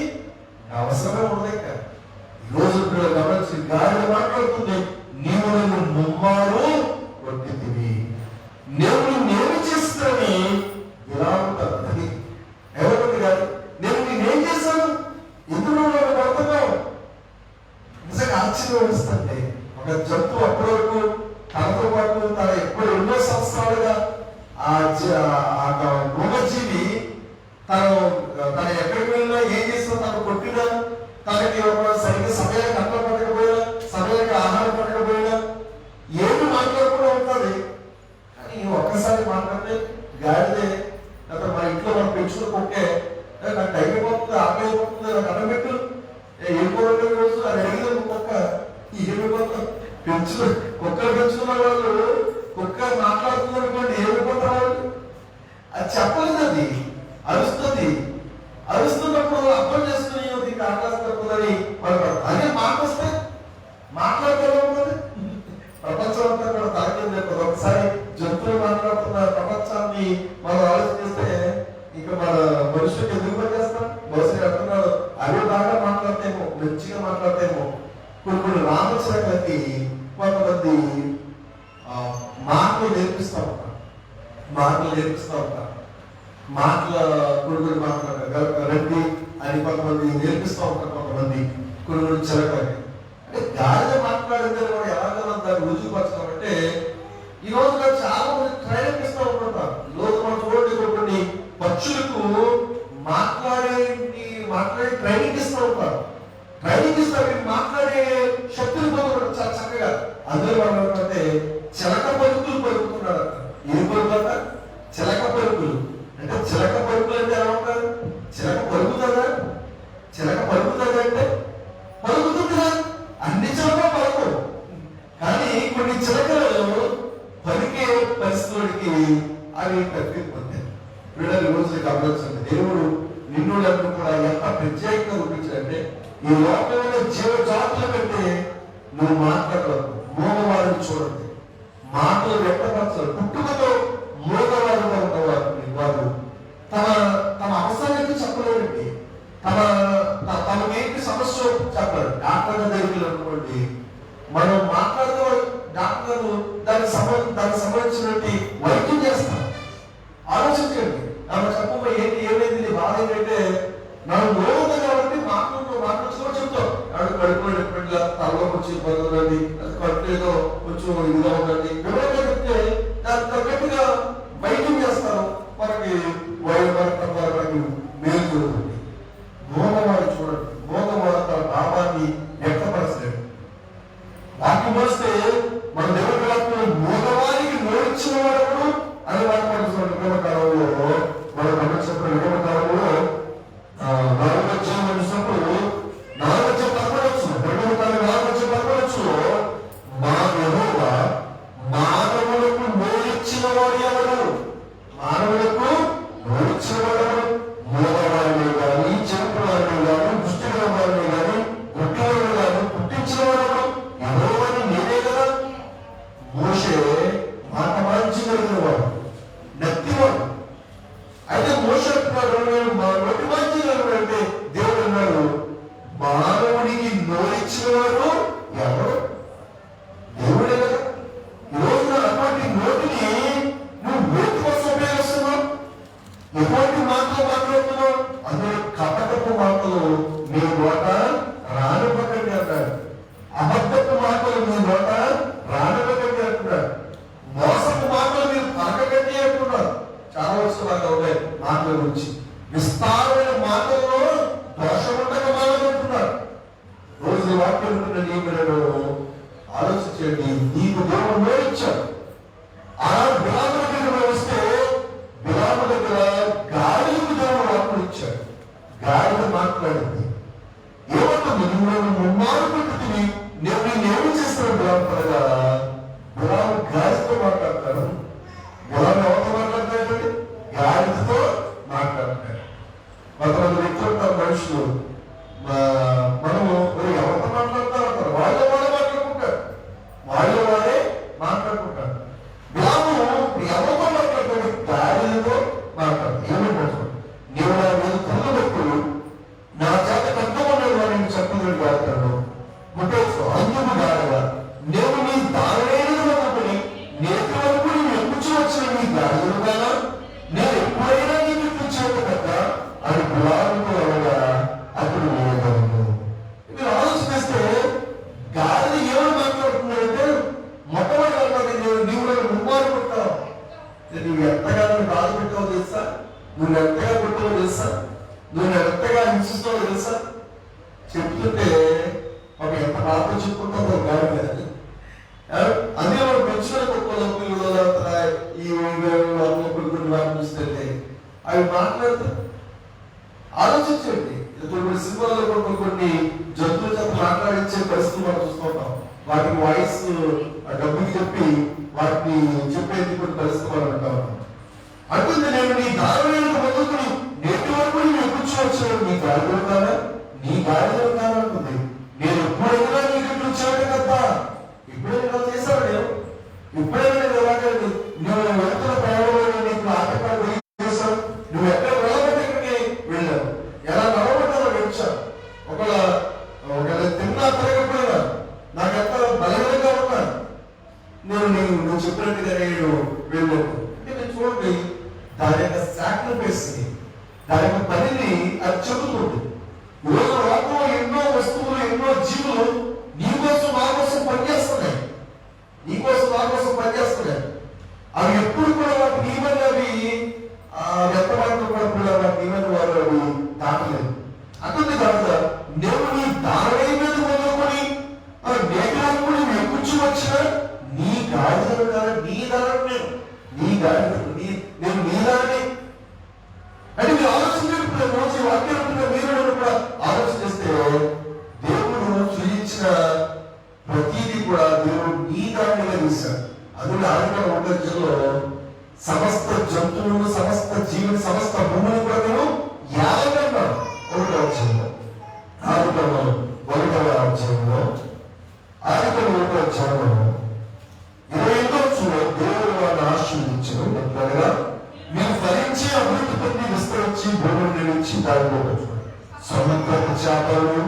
అవసరమే ఉండదు. ఇంకా ఈరోజు గమనించి గాడిద మాట్లాడుతుంది, నీవు నన్ను ముమ్మారు కొట్టితివి. నేను చేస్తానని ఇలా ఉంటాను. అది ఎవరికి కాదు, నేనేం చేశాను? ఎందుకు నన్ను కొడుతున్నావు? నిజంగా ఆశ్చర్యం వస్తుంది. ఒక జంతువు అప్పటి వరకు తనతో పాటు తన ఎన్నో సంవత్సరాలుగా ఆ మృగజీవి తన ఎక్కడికి వెళ్ళినా ఏం చేసినా తను కొట్టినా, తనకి సరిగ్గా సమయానికి అన్నం పట్టకపోయినా, సమయానికి ఆహారం పట్టకపోయినా, ఏమి మాట్లాడకుండా ఉంటుంది. కానీ ఒక్కసారి మాట్లాడితే గాడిదే లేదా మా ఇంట్లో మనం పెంచుకున్న కుక్కే, నాకు టైం అయిపోతుంది, ఆకలి అయిపోతుంది, నాకు అన్నం పెట్టు, వెళ్ళిపోవడం రోజు అది అడిగిన కుక్క ఏమైపోతాం. కుక్కలు పెంచుకున్న వాళ్ళు కుక్క మాట్లాడుతుంది అనుకోండి, ఏమైపోతారు వాళ్ళు? అది చెప్పలేదు, అది అరుస్తున్నప్పుడు అర్థం చేసుకుని దీనికి ఆకాశపడుతుందని వాళ్ళు. అదే మాట వస్తే మాట్లాడతారు ఉంటుంది. ప్రపంచం అంతా కూడా తాకింది. ఒకసారి జంతువులు మాట్లాడుతున్న ప్రపంచాన్ని మనం ఆలోచిస్తే ఇంకా మన మనుషులకు ఎందుకు పనిచేస్తాం? బహుశా అంటున్నాడు, అవి బాగా మాట్లాడతామో, మంచిగా మాట్లాడతామో. కొన్ని రామచరకులకి కొంతమంది మాటలు నేర్పిస్తూ ఉంటారు. కొన్ని మాట్లాడతారు. రండి అని కొంతమంది నేర్పిస్తూ ఉంటారు. కొంతమంది కొన్ని చిలకలకి. అంటే గాడిద మాట్లాడింది కూడా ఎలాగో దాన్ని రుజువుపరచాలంటే ఈ రోజున చాలా మంది ట్రైనింగ్ ఇస్తూ ఉంటుంటారు. ఈ రోజు మనం చూడండి, కొన్ని పక్షులకు మాట్లాడి ట్రైనింగ్ ఇస్తూ ఉంటారు. ట్రైనింగ్ ఇస్తారు, మాట్లాడే శక్తులు పొందుతారు చాలా చక్కగా. అందులో మనం ఏంటంటే చిలక పలుకులు పలుకుతున్నాడు. ఏం పలుకుతా? చిలక పలుకులు. అంటే చిలక పలుకులు అంటే ఎలా ఉంటారు? చిలక పలుకుతుందా అంటే పలుకుతుందిరా, అన్ని చిలక పలుకు. కానీ కొన్ని చిలకలు పలికే పరిస్థితులకి అవి తగ్గిపోతాయి. వీళ్ళని రోజు గమనించండి, దేవుడు నిన్ను నన్ను కూడా ఎంత ప్రత్యేకంగా చూపించాడంటే ఈ లోకంలో జీవజాతుల కంటే నువ్వు మాట్లాడవద్దు. మోగవారిని చూడండి, మాటలు వ్యక్తపరచాలి. పుట్టుకతో మూగవారుగా ఉన్నవారు వారు తమ తమ అవసరానికి చెప్పలేరండి. తమకేంటి సమస్య చెప్పారు. డాక్టర్ దగ్గరికి అనుకోండి, మనం మాట్లాడుతూ డాక్టర్ దానికి సంబంధించినటువంటి వైద్యం చేస్తాం. ఆలోచించండి, ఆమె చెప్పమ్మా ఏంటి ఏమైంది నీ బాధ ఏంటంటే మనం లోపల కాబట్టి మాట్లాడుతూ చెప్తాం. కడుపులో ఎప్పుడుగా తలలో వచ్చి బదులండి, కడుపు ఏదో కొంచెం ఇదిగా ఉందండి, వివరంగా చెప్తే దానికి తగ్గట్టుగా వైద్యం చేస్తారు. మనకి మనకి మేలు జరుగుతుంది. మోగవాడు చూడండి, మోగవాడు తన భావాన్ని వ్యక్తపరచలేడు. వాక్యం వస్తే మన దేవుడు మోగవారికి నోడిచ్చిన వాడు అని వాక్యం నిగమకాలంలో మన గమనించినప్పుడు నిగమకాలంలో 4వ అధ్యాయం వచ్చినప్పుడు 4వ అధ్యాయం 4వ మా యెహోవా మానవులకు నోడిచ్చిన వాడు ఎవరు? మానవులకు నోడిచ్చిన వాడు మూగవారిని కానీ, చెరుపు వారిని కానీ, దృష్టిగా వారిని కానీ, గుడ్డివారిని కానీ పుట్టించిన వాడు యెహోవాని నేనే కదా. మోషే మాట మార్చగలిగిన వాడు, నత్తివాడు. అయితే మోషే నోటి మార్చగలిగినట్టే దేవుడు అన్నాడు, మానవుడికి నోరిచ్చిన వాడు ఎవరు? దేవుడే కదా. ఈరోజు అటువంటి నోటిని నువ్వు వేటి కోసం ఉపయోగిస్తున్నావు? ఎటువంటి మాటలు మాట్లాడుతున్నావు? అందులో కపటపు మాటలు మీ నోట రానివ్వకండి అన్నాడు. అబద్ధపు మాటలు మీ నోట రానివ్వకండి అంటున్నాడు. మోసపు మాటలు మీరు పలకకండి అంటున్నారు. చాలా వస్తువులాగా ఉన్నాయి మాటల గురించి. విస్తారమైన మాటల్లో దోషం ఉండగా మాట్లాడుతున్నారు. రోజు వాక్యం ఉంటున్న నీకు ఆలోచించండి. నీకు దేవుడు నోరిచ్చాడు. ఆ బిలాము దగ్గర వస్తే బిలాము దగ్గర గాడిదకు దేవుడు వాక్యం ఇచ్చాడు. గాడిద మాట్లాడింది. ఏమంటుంది? నువ్వు ముమ్మారు పెట్టుకుని నేనేమి చేస్తాను బిలాము పడగా? బిలాము గాడితో మాట్లాడతాడు. బిలాము ఎవరితో మాట్లాడతాడు? గాడిదతో మాట్లాడతాడు. కొంతమంది వ్యక్తులు ఉంటారు, మనుషులు, మనము ఎవరితో మాట్లాడతారు? వాళ్ళే మాట్లాడుకుంటారు, వాళ్ళే మాట్లాడుకుంటారు. బిలాము ఎవరితో మాట్లాడతాడు? గాడిదతో మాట్లాడతాడు. ఏమంటాడు? నీవు నా మీద కళ్ళు పెట్టుకుని నా చేత కట్టుకున్నాడు వాడిని చెప్పలేదు కాదు ముట్టేసు అందుకు గాడిద నేను నీ దారుణైనది అనుకుని నేటి వరకు నేను ఎప్పుచు వచ్చిన నీ గాడిదలు కదా, నేను ఎప్పుడైనా నీకు కూర్చోదు కదా అని బిలాముతో అనగా అతడు లేదను. మీరు ఆలోచిస్తే గాడిద ఏమని మాట్లాడుతున్నాడంటే, మొట్టమొదటి నీవు నన్ను ముమ్మారు కొట్టావు, నువ్వు ఎంతగా నువ్వు బాధ పెట్టావో తెలుసా, నువ్వు ఎంతగా కొట్టావో తెలుసా, నువ్వు ఎంతగా హింసిస్తావో తెలుసా చెప్తుంటే ఒక ఎంత బాధ చెప్పుకుంటావో గాడిద. అదే మనం పెంచిన పిల్లలు ఈ కొన్ని వాటిని చూస్తుంటే అవి మాట్లాడతారు. ఆలోచించండి. కొన్ని సినిమాల్లో కొన్ని జంతువుల చేత మాట్లాడించే పరిస్థితులు మనం చూస్తుంటాం. వాటికి వాయిస్ డబ్బుకి చెప్పి వాటిని చెప్పేది కొన్ని పరిస్థితులు మనం అంటాం. అంటుంది నేను నీ దారుణాలను మొదలుకొని నేటి వరకు నేను కూర్చోవచ్చాను నీ గాడిదలు కాదా, నీ గాడిదలు కాదా అంటుంది. నేను ఎప్పుడైనా నీకు వచ్చాడు కదా, ఇప్పుడైనా ఇలా చేశాను, నేను ఇప్పుడైనా నేను ఎలాగే నువ్వు వెళ్తున్న ప్రయాణంలో నీకు ఆటపాటు చేశావు, నువ్వు ఎక్కడ వెళ్ళబట్టి ఇక్కడికి వెళ్ళావు, ఎలా నడవబడ్డాలో వచ్చావు, ఒకవేళ తిన్నా తిరగకపోయినా నాకెంత బలహీనంగా ఉన్నా నువ్వు చెప్పినట్టుగా నేను వెళ్ళాను. అంటే చూడండి, దాని యొక్క సాక్రిఫైస్ ని, దాని యొక్క పనిని అది చెబుతుంది. ఈరోజు లోకంలో ఎన్నో వస్తువులు, ఎన్నో జీవులు నీ కోసం నా కోసం పనిచేస్తున్నాయి, నీ కోసం నా కోసం పనిచేస్తున్నాయి. అవి ఎప్పుడు కూడా వాటి నియమాన్ని అవి వ్యక్తమాటలు కూడా వాటి నియమాన్ని వారు అవి దాటలేదు. అంటుంది కనుక నేను నీ దారి మీద మొదలుకొని నేటి వరకు నువ్వు ఎక్కుచ్చు వచ్చిన నీ గాడిదలు కాదు, నీ దారి నేను, నీ గాడిదలు నేను నీ దారిని. అంటే మీరు ఆలోచించినప్పుడు రోజు వాక్యం మీరు నుంచి భూమిని నిర్మించి దానిలో సముద్రపు చేపలు,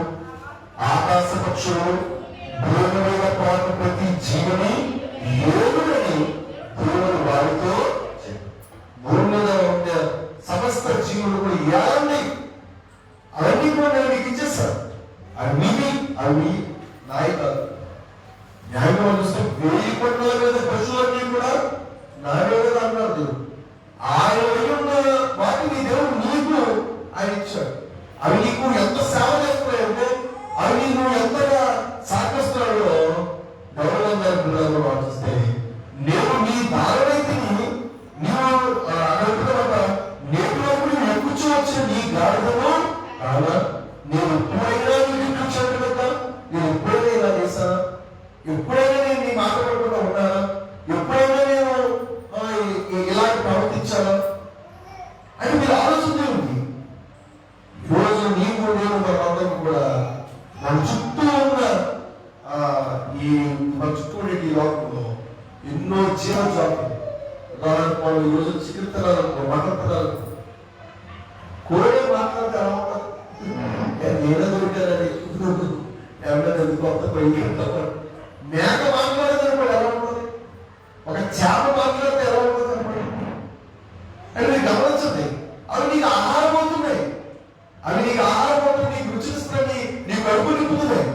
ఆకాశ పక్షులు, భూమి మీద పాటు ప్రతి జీవని ఏడునని దేవుడు వారితో భూమి మీద ఉండే సమస్త జీవులు కూడా ఏడండి అవన్నీ కూడా నేను మీకు ఇచ్చేస్తాను. అవి నాయి కాదు. న్యాయంగా చూస్తే 1000 కోట్ల మీద పశువులన్నీ కూడా నావే కదా అన్నారు దేవుడు. ఆయన ఉన్న వాటిని దేవుడు నీకు ఆయన ఇచ్చాడు. అవి నీకు ఎంత సేవ చేస్తున్నాయంటే అవి నీకు ఎంతగా సాగిస్తున్నాడో గౌరవంగా ఆలోచిస్తే నేను నీ దారుణైతిని నీవు నేటిలోపు ఎక్కుచూ వచ్చిన నీ గాడిదను కాదా నేను ఎప్పుడైనా నీకు చూశాను కదా, నేను ఎప్పుడైనా ఇలా చేశానా, ఎప్పుడైనా నేను నీ మాట పడకుండా ఉన్నానా, ఎప్పుడైనా నేను ఇలాంటి ప్రవర్తించాలా అని మీరు ఆలోచన ఉంది. ఈరోజు నీవు నేను మనందరం కూడా మన చుట్టూ ఉన్న మన చుట్టూ ఉండే ఈ లోకంలో ఎన్నో జీవజాతులు, ఉదాహరణకు మనం ఈరోజు చికిత్సలు మాట్లాడుతున్నారు. కోడే మాట్లాడితే ఎలా ఉంటుంది? నేనే దొరికారని ఎవరైనా కొత్త పోయి మేక మాట్లాడితే ఎలా ఉంటుంది? ఒక చేప మాట్లాడితే ఎలా ఉంటుంది అనమాట. అంటే మీరు గమనించండి, అవి నీకు ఆహారం అవుతున్నాయి, అవి నీకు ఆహారం అవుతుంది, నీకు రుచిస్తున్నాయి, నీ కడుపు నింపుతున్నాయి.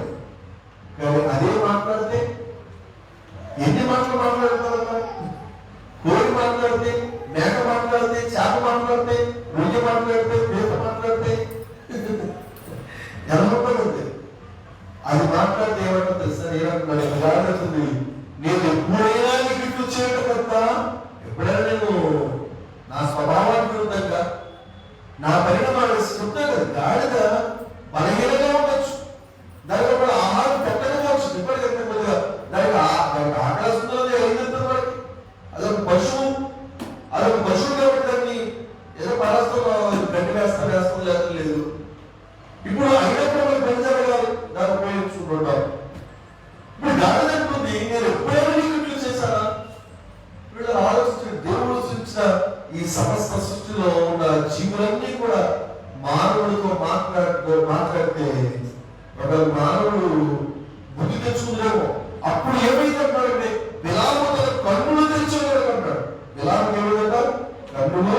కానీ అదే మాట్లాడితే ఎన్ని మాటలు మాట్లాడుతున్నారు? కోడి మాట్లాడితే, మేక మాట్లాడితే, చేప మాట్లాడితే, రొయ్య మాట్లాడితే, పీత మాట్లాడితే ఎలా ఉంటుంది? అది మాట్లాడితే ఏమంటుంది తెలుసా? ఏమంటున్నాడు? నేను ఎప్పుడైనా నీకు ఇట్లు చేయడం కదా, ఎప్పుడైనా నేను నా స్వభావానికి విరుద్ధంగా నా పరిణామాలు చెప్తాను కదా. గాడిద బలహీనంగా ఉండొచ్చు, దానికి కూడా ఆహారం పెట్టకపోవచ్చు, ఇప్పటికంటే కొద్దిగా దానికి ఆకలిస్తుందో అయిందంటే వాడికి అదొక పశువు, కాబట్టి దాన్ని ఏదో పరాస్తం గడ్డి వేస్తాం లేదు. ఇప్పుడు అయినప్పుడు మనకి పని జరగాలి, దాన్ని ఉపయోగించుకుంటుంటారు. ఇప్పుడు గాడిద అంటుంది నేను ఎప్పుడైనా నీకు ఇట్లు చేశానా? వీళ్ళు ఆలోచించిన దేవుడు సృష్టించిన ఈ సమస్త సృష్టిలో ఉన్న జీవులన్నీ కూడా మానవుడితో మాట్లాడితే ఒక మానవుడు బుద్ధి తెచ్చుకుందేమో. అప్పుడు ఏమైంది అంటాడంటే బిలాము తన కన్నులు తెచ్చుకోవడం అంటాడు. బిలాము ఏమైందంట? కన్నులు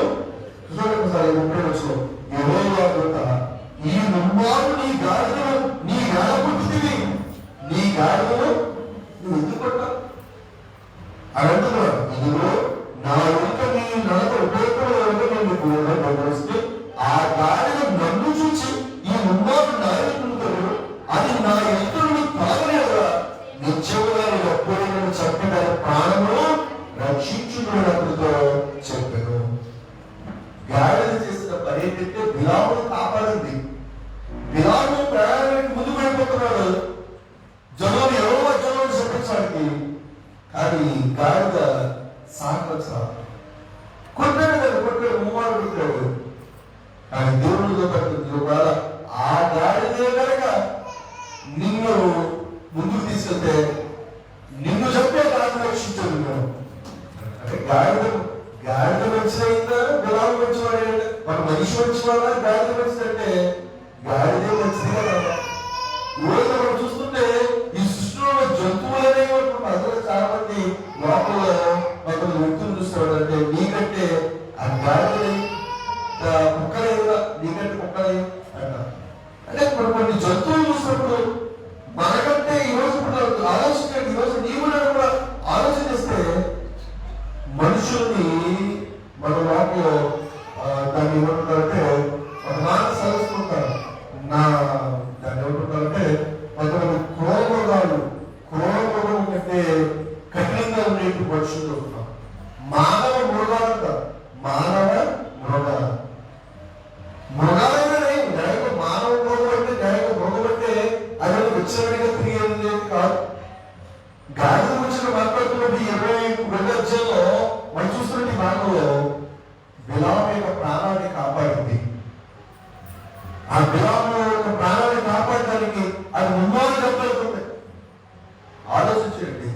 చూడండి ఒకసారి 30 యెహోవా ఈ ముమ్మారు నీ గాడిదను నీ గాడపుట్టివి, నీ గాడిదను నువ్వు ఎందుకు కొట్టావు అని అంటున్నాడు. ఇదిగో నా వెనుక నీ నడక ఉపయోగపడే ఆ గాడిద నన్ను చూసి ఈ ముమ్మారు నాయకుడు అది నా ఎదురు కాగలేదా, నిత్యముగా నేను ఎప్పుడైనా చెప్పిన ప్రాణము రక్షించుకున్నట్టుతో చెప్పాను. గాడిద చేసిన పని ఏంటంటే బిలామును కాపాడింది. బిలాము ప్రయాణానికి ముందు పడిపోతున్నాడు జనం ఎవరో జనం చెప్పించడానికి, కానీ గాడిద సాగలేదు. కొట్టాడు ముమ్మారు కొట్టాడు. కానీ దేవుడితో పట్టింది ఆ గాడిదే కనుక నిన్ను ముందుకు తీసుకెళ్తే నిన్ను చెప్పే గాడిద రక్షించాడు. అంటే గాడిద మంచిదైందా బిలాము మంచివాడే? మన మనిషి మంచివాడా గాడిద మంచిదంటే గాడిదే మంచిది కదా. ఈరోజు మనం చూస్తుంటే ఈ సృష్టిలో జంతువులు అనేవి అందులో చాలా మంది లోపల కొంతమంది వ్యక్తులు చూస్తాడు. అంటే నీకంటే ఆ గాడిద కుక్కలేదా, నీకంటే కుక్కలే అంట. అంటే ఇప్పుడు కొన్ని జంతువులు చూసినప్పుడు మనకంటే ఈరోజు ఇప్పుడు ఆలోచించండి. ఈరోజు నీవు కూడా ఆలోచన చేస్తే మనుషుల్ని మన లోపల దాన్ని ఏమంటున్నారంటే ఒక మాట సలుసుకుంటారు. దాన్ని ఏమంటున్నారంటే కొంతమంది క్రూరమృగం కంటే కఠినంగా ఉండేటి మనుషులు ఉంటున్నారు. మానవ మృగాలంట, మానవ మృగాలైనా న్యాయంగా మానవ మృగం అంటే న్యాయంగా మృగం అంటే అది విచ్చలవిడిగా తిరిగేది కాదు. గాడిద గురించి మాట్లాడుతున్నప్పుడు 22వ అధ్యాయంలో మనం చూస్తున్న భాగంలో బిలాము యొక్క ప్రాణాన్ని కాపాడింది. ఆ బిలాము యొక్క ప్రాణాన్ని కాపాడడానికి అది ముమ్మారు చెప్పగలుగుతుంది. ఆలోచించండి.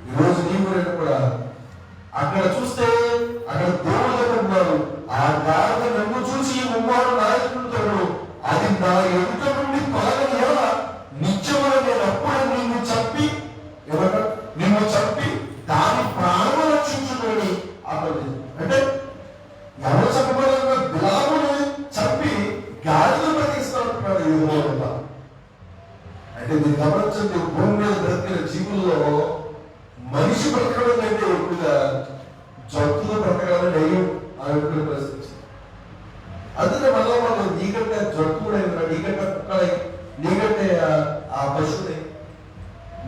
ఈరోజు నీవు కూడా అక్కడ చూస్తే అక్కడ దేవుడు దగ్గర ఉన్నారు. ఆ గాడిద నన్ను చూసి ముమ్మారు గమనించండి, భూమి మీద బ్రతికిన జీవుల్లో మనిషి బ్రతకడం కంటే ఎక్కువగా జంతువులు బ్రతకాలని అయ్యం అనుకునే పరిస్థితి. అందుకే మళ్ళా వాళ్ళు నీకంటే జంతువుడైన, నీకంటే కుక్కడై, నీకంటే ఆ పశువుని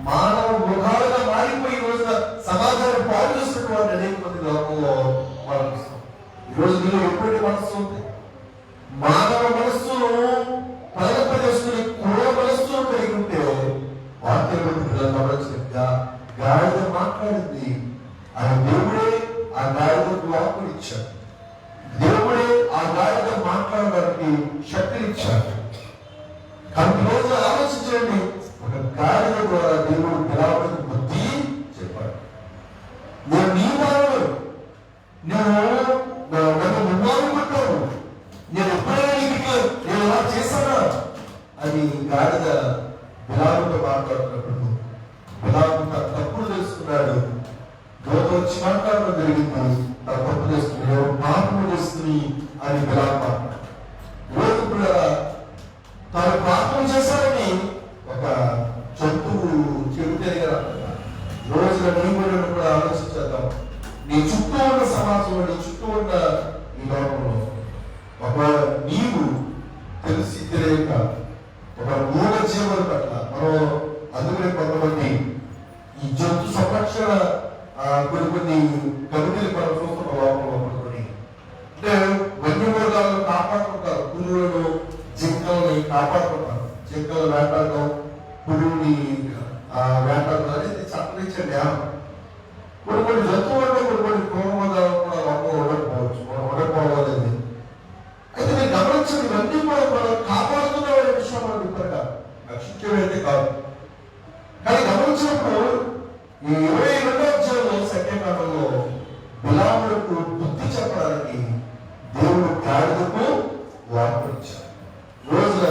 మానవ మృగాలుగా మారిపోయి ఈ రోజున సమాజాన్ని పాడు చేస్తున్న వారిని అనేక మంది లోకంలో మనం ఈ రోజు నీలో ఎటువంటి మనస్సు ఉంది? మానవ మనస్సును ప్రగల్పజేసుకుని క్రూర మనస్సును కలిగి ఉంటే వాక్యం గాడిద మాట్లాడింది. ఆయన దేవుడే ఆ గాడిదకు వాక్కుని ఇచ్చాడు. దేవుడే ఆ గాడిద మాట్లాడడానికి శక్తినిచ్చాడు. కానీ రోజు ఆలోచించండి, ఒక గాడిద ద్వారా దేవుడు బిలాముకు బుద్ధి చెప్పాడు. నేను నీ వాడు, నన్ను నువ్వనుకుంటావు, నేను ఎప్పుడైనా నీకు నేను అలా చేశానా అని గాడిద బిలాముతో మాట్లాడుతున్నప్పుడు బిలాము తప్పులు తెలుసుకున్నాడు. దూత వచ్చి మాట్లాడడం జరిగింది, తన తప్పు చేసుకుని పాపము చేస్తుంది అని బిలాము మాట్లాడు. రోజు కూడా తాను పాపం చేశాడని ఒక జంతువు చెబితేనే కదా. రోజున నీ కూడా ఆలోచించేద్దాం. నీ చుట్టూ ఉన్న సమాజంలో, నీ చుట్టూ ఉన్న ఈ లోకంలో ఒక నీవు తెలిసి తెలియక ఒక మూల జీవుల పట్ల మనం అందుకనే కొంతమంది ఈ జంతు సంరక్షణ కొన్ని కమిటీలు మనం చూస్తున్న లోకంలో పడుకొని అంటే వన్యమృగాలను కాపాడుకుంటారు, పులులను జింకల్ని కాపాడుకుంటారు. జింకలు వేటాడడం, పులుని వేటాడడం అనేది చట్టరీత్యా జ్ఞానం. కొన్ని జంతువులలో కొన్ని క్రూరమృగాలు కూడా లోపల ఉండకపోవచ్చు, ఉండకపోవాలి. అయితే మీరు గమనించండి, ఇవన్నీ కూడా మనం కాపాడుతున్న విషయం మనం ఇప్పటిగా రక్షించేది కాదు. కానీ గమనించినప్పుడు ఈ 22వ అధ్యాయంలో సంఖ్యాకాండంలో బిలాములకు బుద్ధి చెప్పడానికి దేవుడు గాడిదకు వాక్కు ఇచ్చాడు. రోజున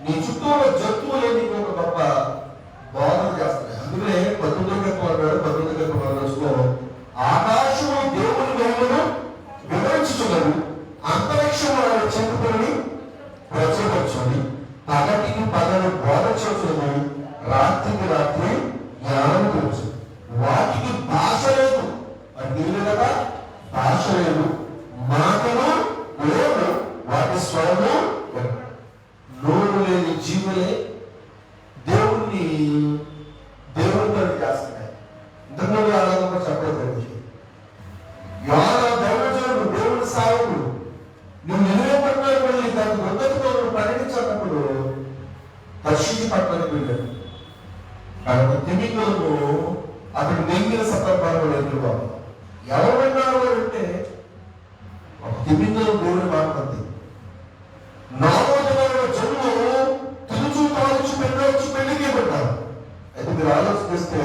నీ చుట్టూ ఉన్న జంతువులే నీకు ఒక గొప్ప బోధన చేస్తాయి. అందుకనే 19 రోజులో ఆకాశము దేవుని మహిమను వివరించుతున్నది, అంతరిక్షము ఆయన చెప్పుకొని ప్రచురపరచుని, పగటికి పగలు బోధ చేస్తుంది, రాత్రికి రాత్రి జ్ఞానం తెలుసు. వాటికి భాష లేదు అంటే కదా, భాష లేదు, మాటలు లేవు, వాటి స్వరము నోరు లేని జీవులే దేవుడితో చేస్తున్నాయి. ఇంతకుముందు ఆనందంగా చెప్పలేదు. దైవజనుడు, దేవుడి సాయకుడు, నువ్వు నిలవేపట్నానికి వెళ్ళి దాని మద్దతుతో ప్రకటించినప్పుడు దర్శించి పట్టడానికి వెళ్ళాడు. కాబట్టి తిమింగలము అతడు నెంగిన సందర్భాల్లో ఎదురుగా ఎవరు విన్నారు అంటే ఒక తిమింగలం దేవుడి మాట్లాడింది. 4 జనులు తిరుచు తాగుచు పెళ్ళొచ్చు పెళ్లికే పెట్టారు. అయితే మీరు ఆలోచిస్తే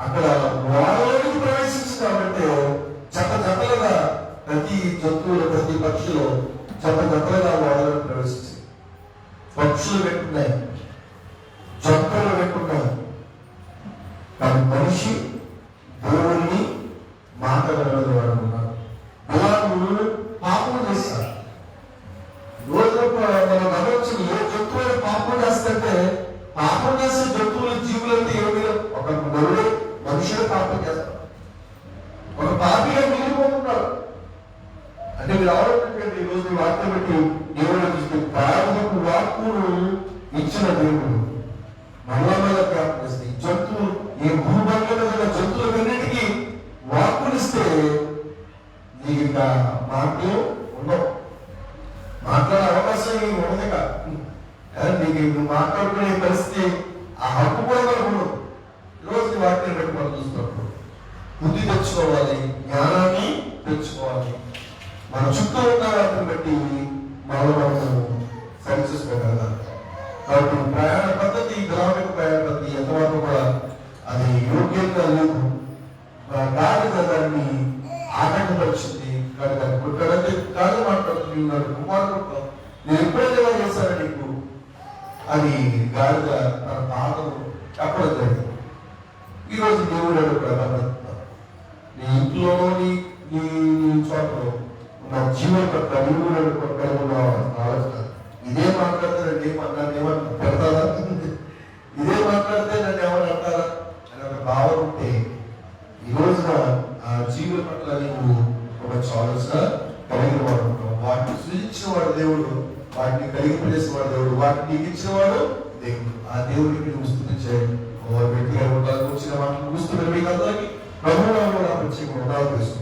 అక్కడ వాళ్ళలోకి ప్రవేశించినామంటే జతలుగా ప్రతి జంతువులు, ప్రతి పక్షులు జతలుగా వాళ్ళలోకి ప్రవేశించి పక్షులు పెట్టున్నాయి, జంతువులు పెట్టున్నాయి. కానీ మనిషి దేవుడిని మాట వినని వాడు ఉన్నారు. బిలాము పాపం చేస్తారు. రోజు మనం గమనించిన ఏ జంతువులు పాపం చేస్తుంటే పాపం చేసే జంతువుల జీవులంటే ఏమి ఒక నరుడే మనుషులు పాపం చేస్తారు. ఒక పాపిగా మిగిలిపోతున్నారు. అంటే మీరు ఆలోచించండి, ఈ రోజు వాక్యం బట్టి దేవుడు చూస్తే గాడిదకు వాక్కును ఇచ్చిన దేవుడు మళ్ళా జ్ఞాపకం చేస్తే ఈ జంతువు, ఈ భూభంగంలో ఉన్న జంతువులన్నిటికీ వాక్కునిస్తే నీకు ఇంకా మాటలు ఉండవు, మాట్లాడే అవకాశం ఉండదు కాదు. నీకు మాట్లాడుకునే పరిస్థితి, ఆ హక్కు కూడా మనకు ఉండదు. ఈరోజు వాక్యం బట్టి మనం చూస్తున్నప్పుడు బుద్ధి తెచ్చుకోవాలి, జ్ఞానాన్ని తెచ్చుకోవాలి. మన చుట్టూ ఉన్న వాటిని బట్టి మనము సరి చేసుకోగలగాలి. కాబట్టి ప్రయాణ పద్ధతి, గ్రామీణ ప్రయాణ పద్ధతి ఎంతవరకు కూడా అది యోగ్యంగా లేదు. గాడిద దాన్ని ఆటంకపరిచింది. కానీ దాన్ని కొట్టడంటే గాలి మాట్లాడుతుంది, కుమారుడు నేను ఎప్పుడైతే ఇలా చేశాను నీకు అని గాడిద తన తాతను చెప్పడం జరిగింది. ఈరోజు దేవుడు ప్రధాన నీ ఇంట్లోనో నీ చోటలో నా జీవన పట్ల కలిగి ఉన్న ఆలోచన ఇదే మాట్లాడతారండి. నన్ను ఏమన్నా పెడతారా? ఇదే మాట్లాడితే నన్ను ఎవరు అంటారా అని ఒక భావన ఉంటే ఈ రోజున ఆ జీవుల పట్ల నీవు ఒక చాలస్గా కలిగిన వాడు ఉంటావు. వాటిని సృజించిన వాడు దేవుడు, వాటిని కలిగిపడేసిన వాడు దేవుడు, వాటిని నీకు ఇచ్చిన వాడు దేవుడు. ఆ దేవుడికి నువ్వు స్తుతించే వ్యక్తిగా ఉండాలి. వచ్చిన వాటిని చూస్తున్న మీకు అందరికీ ప్రభువులో ప్రత్యేక ఉండాలి తెలుసు.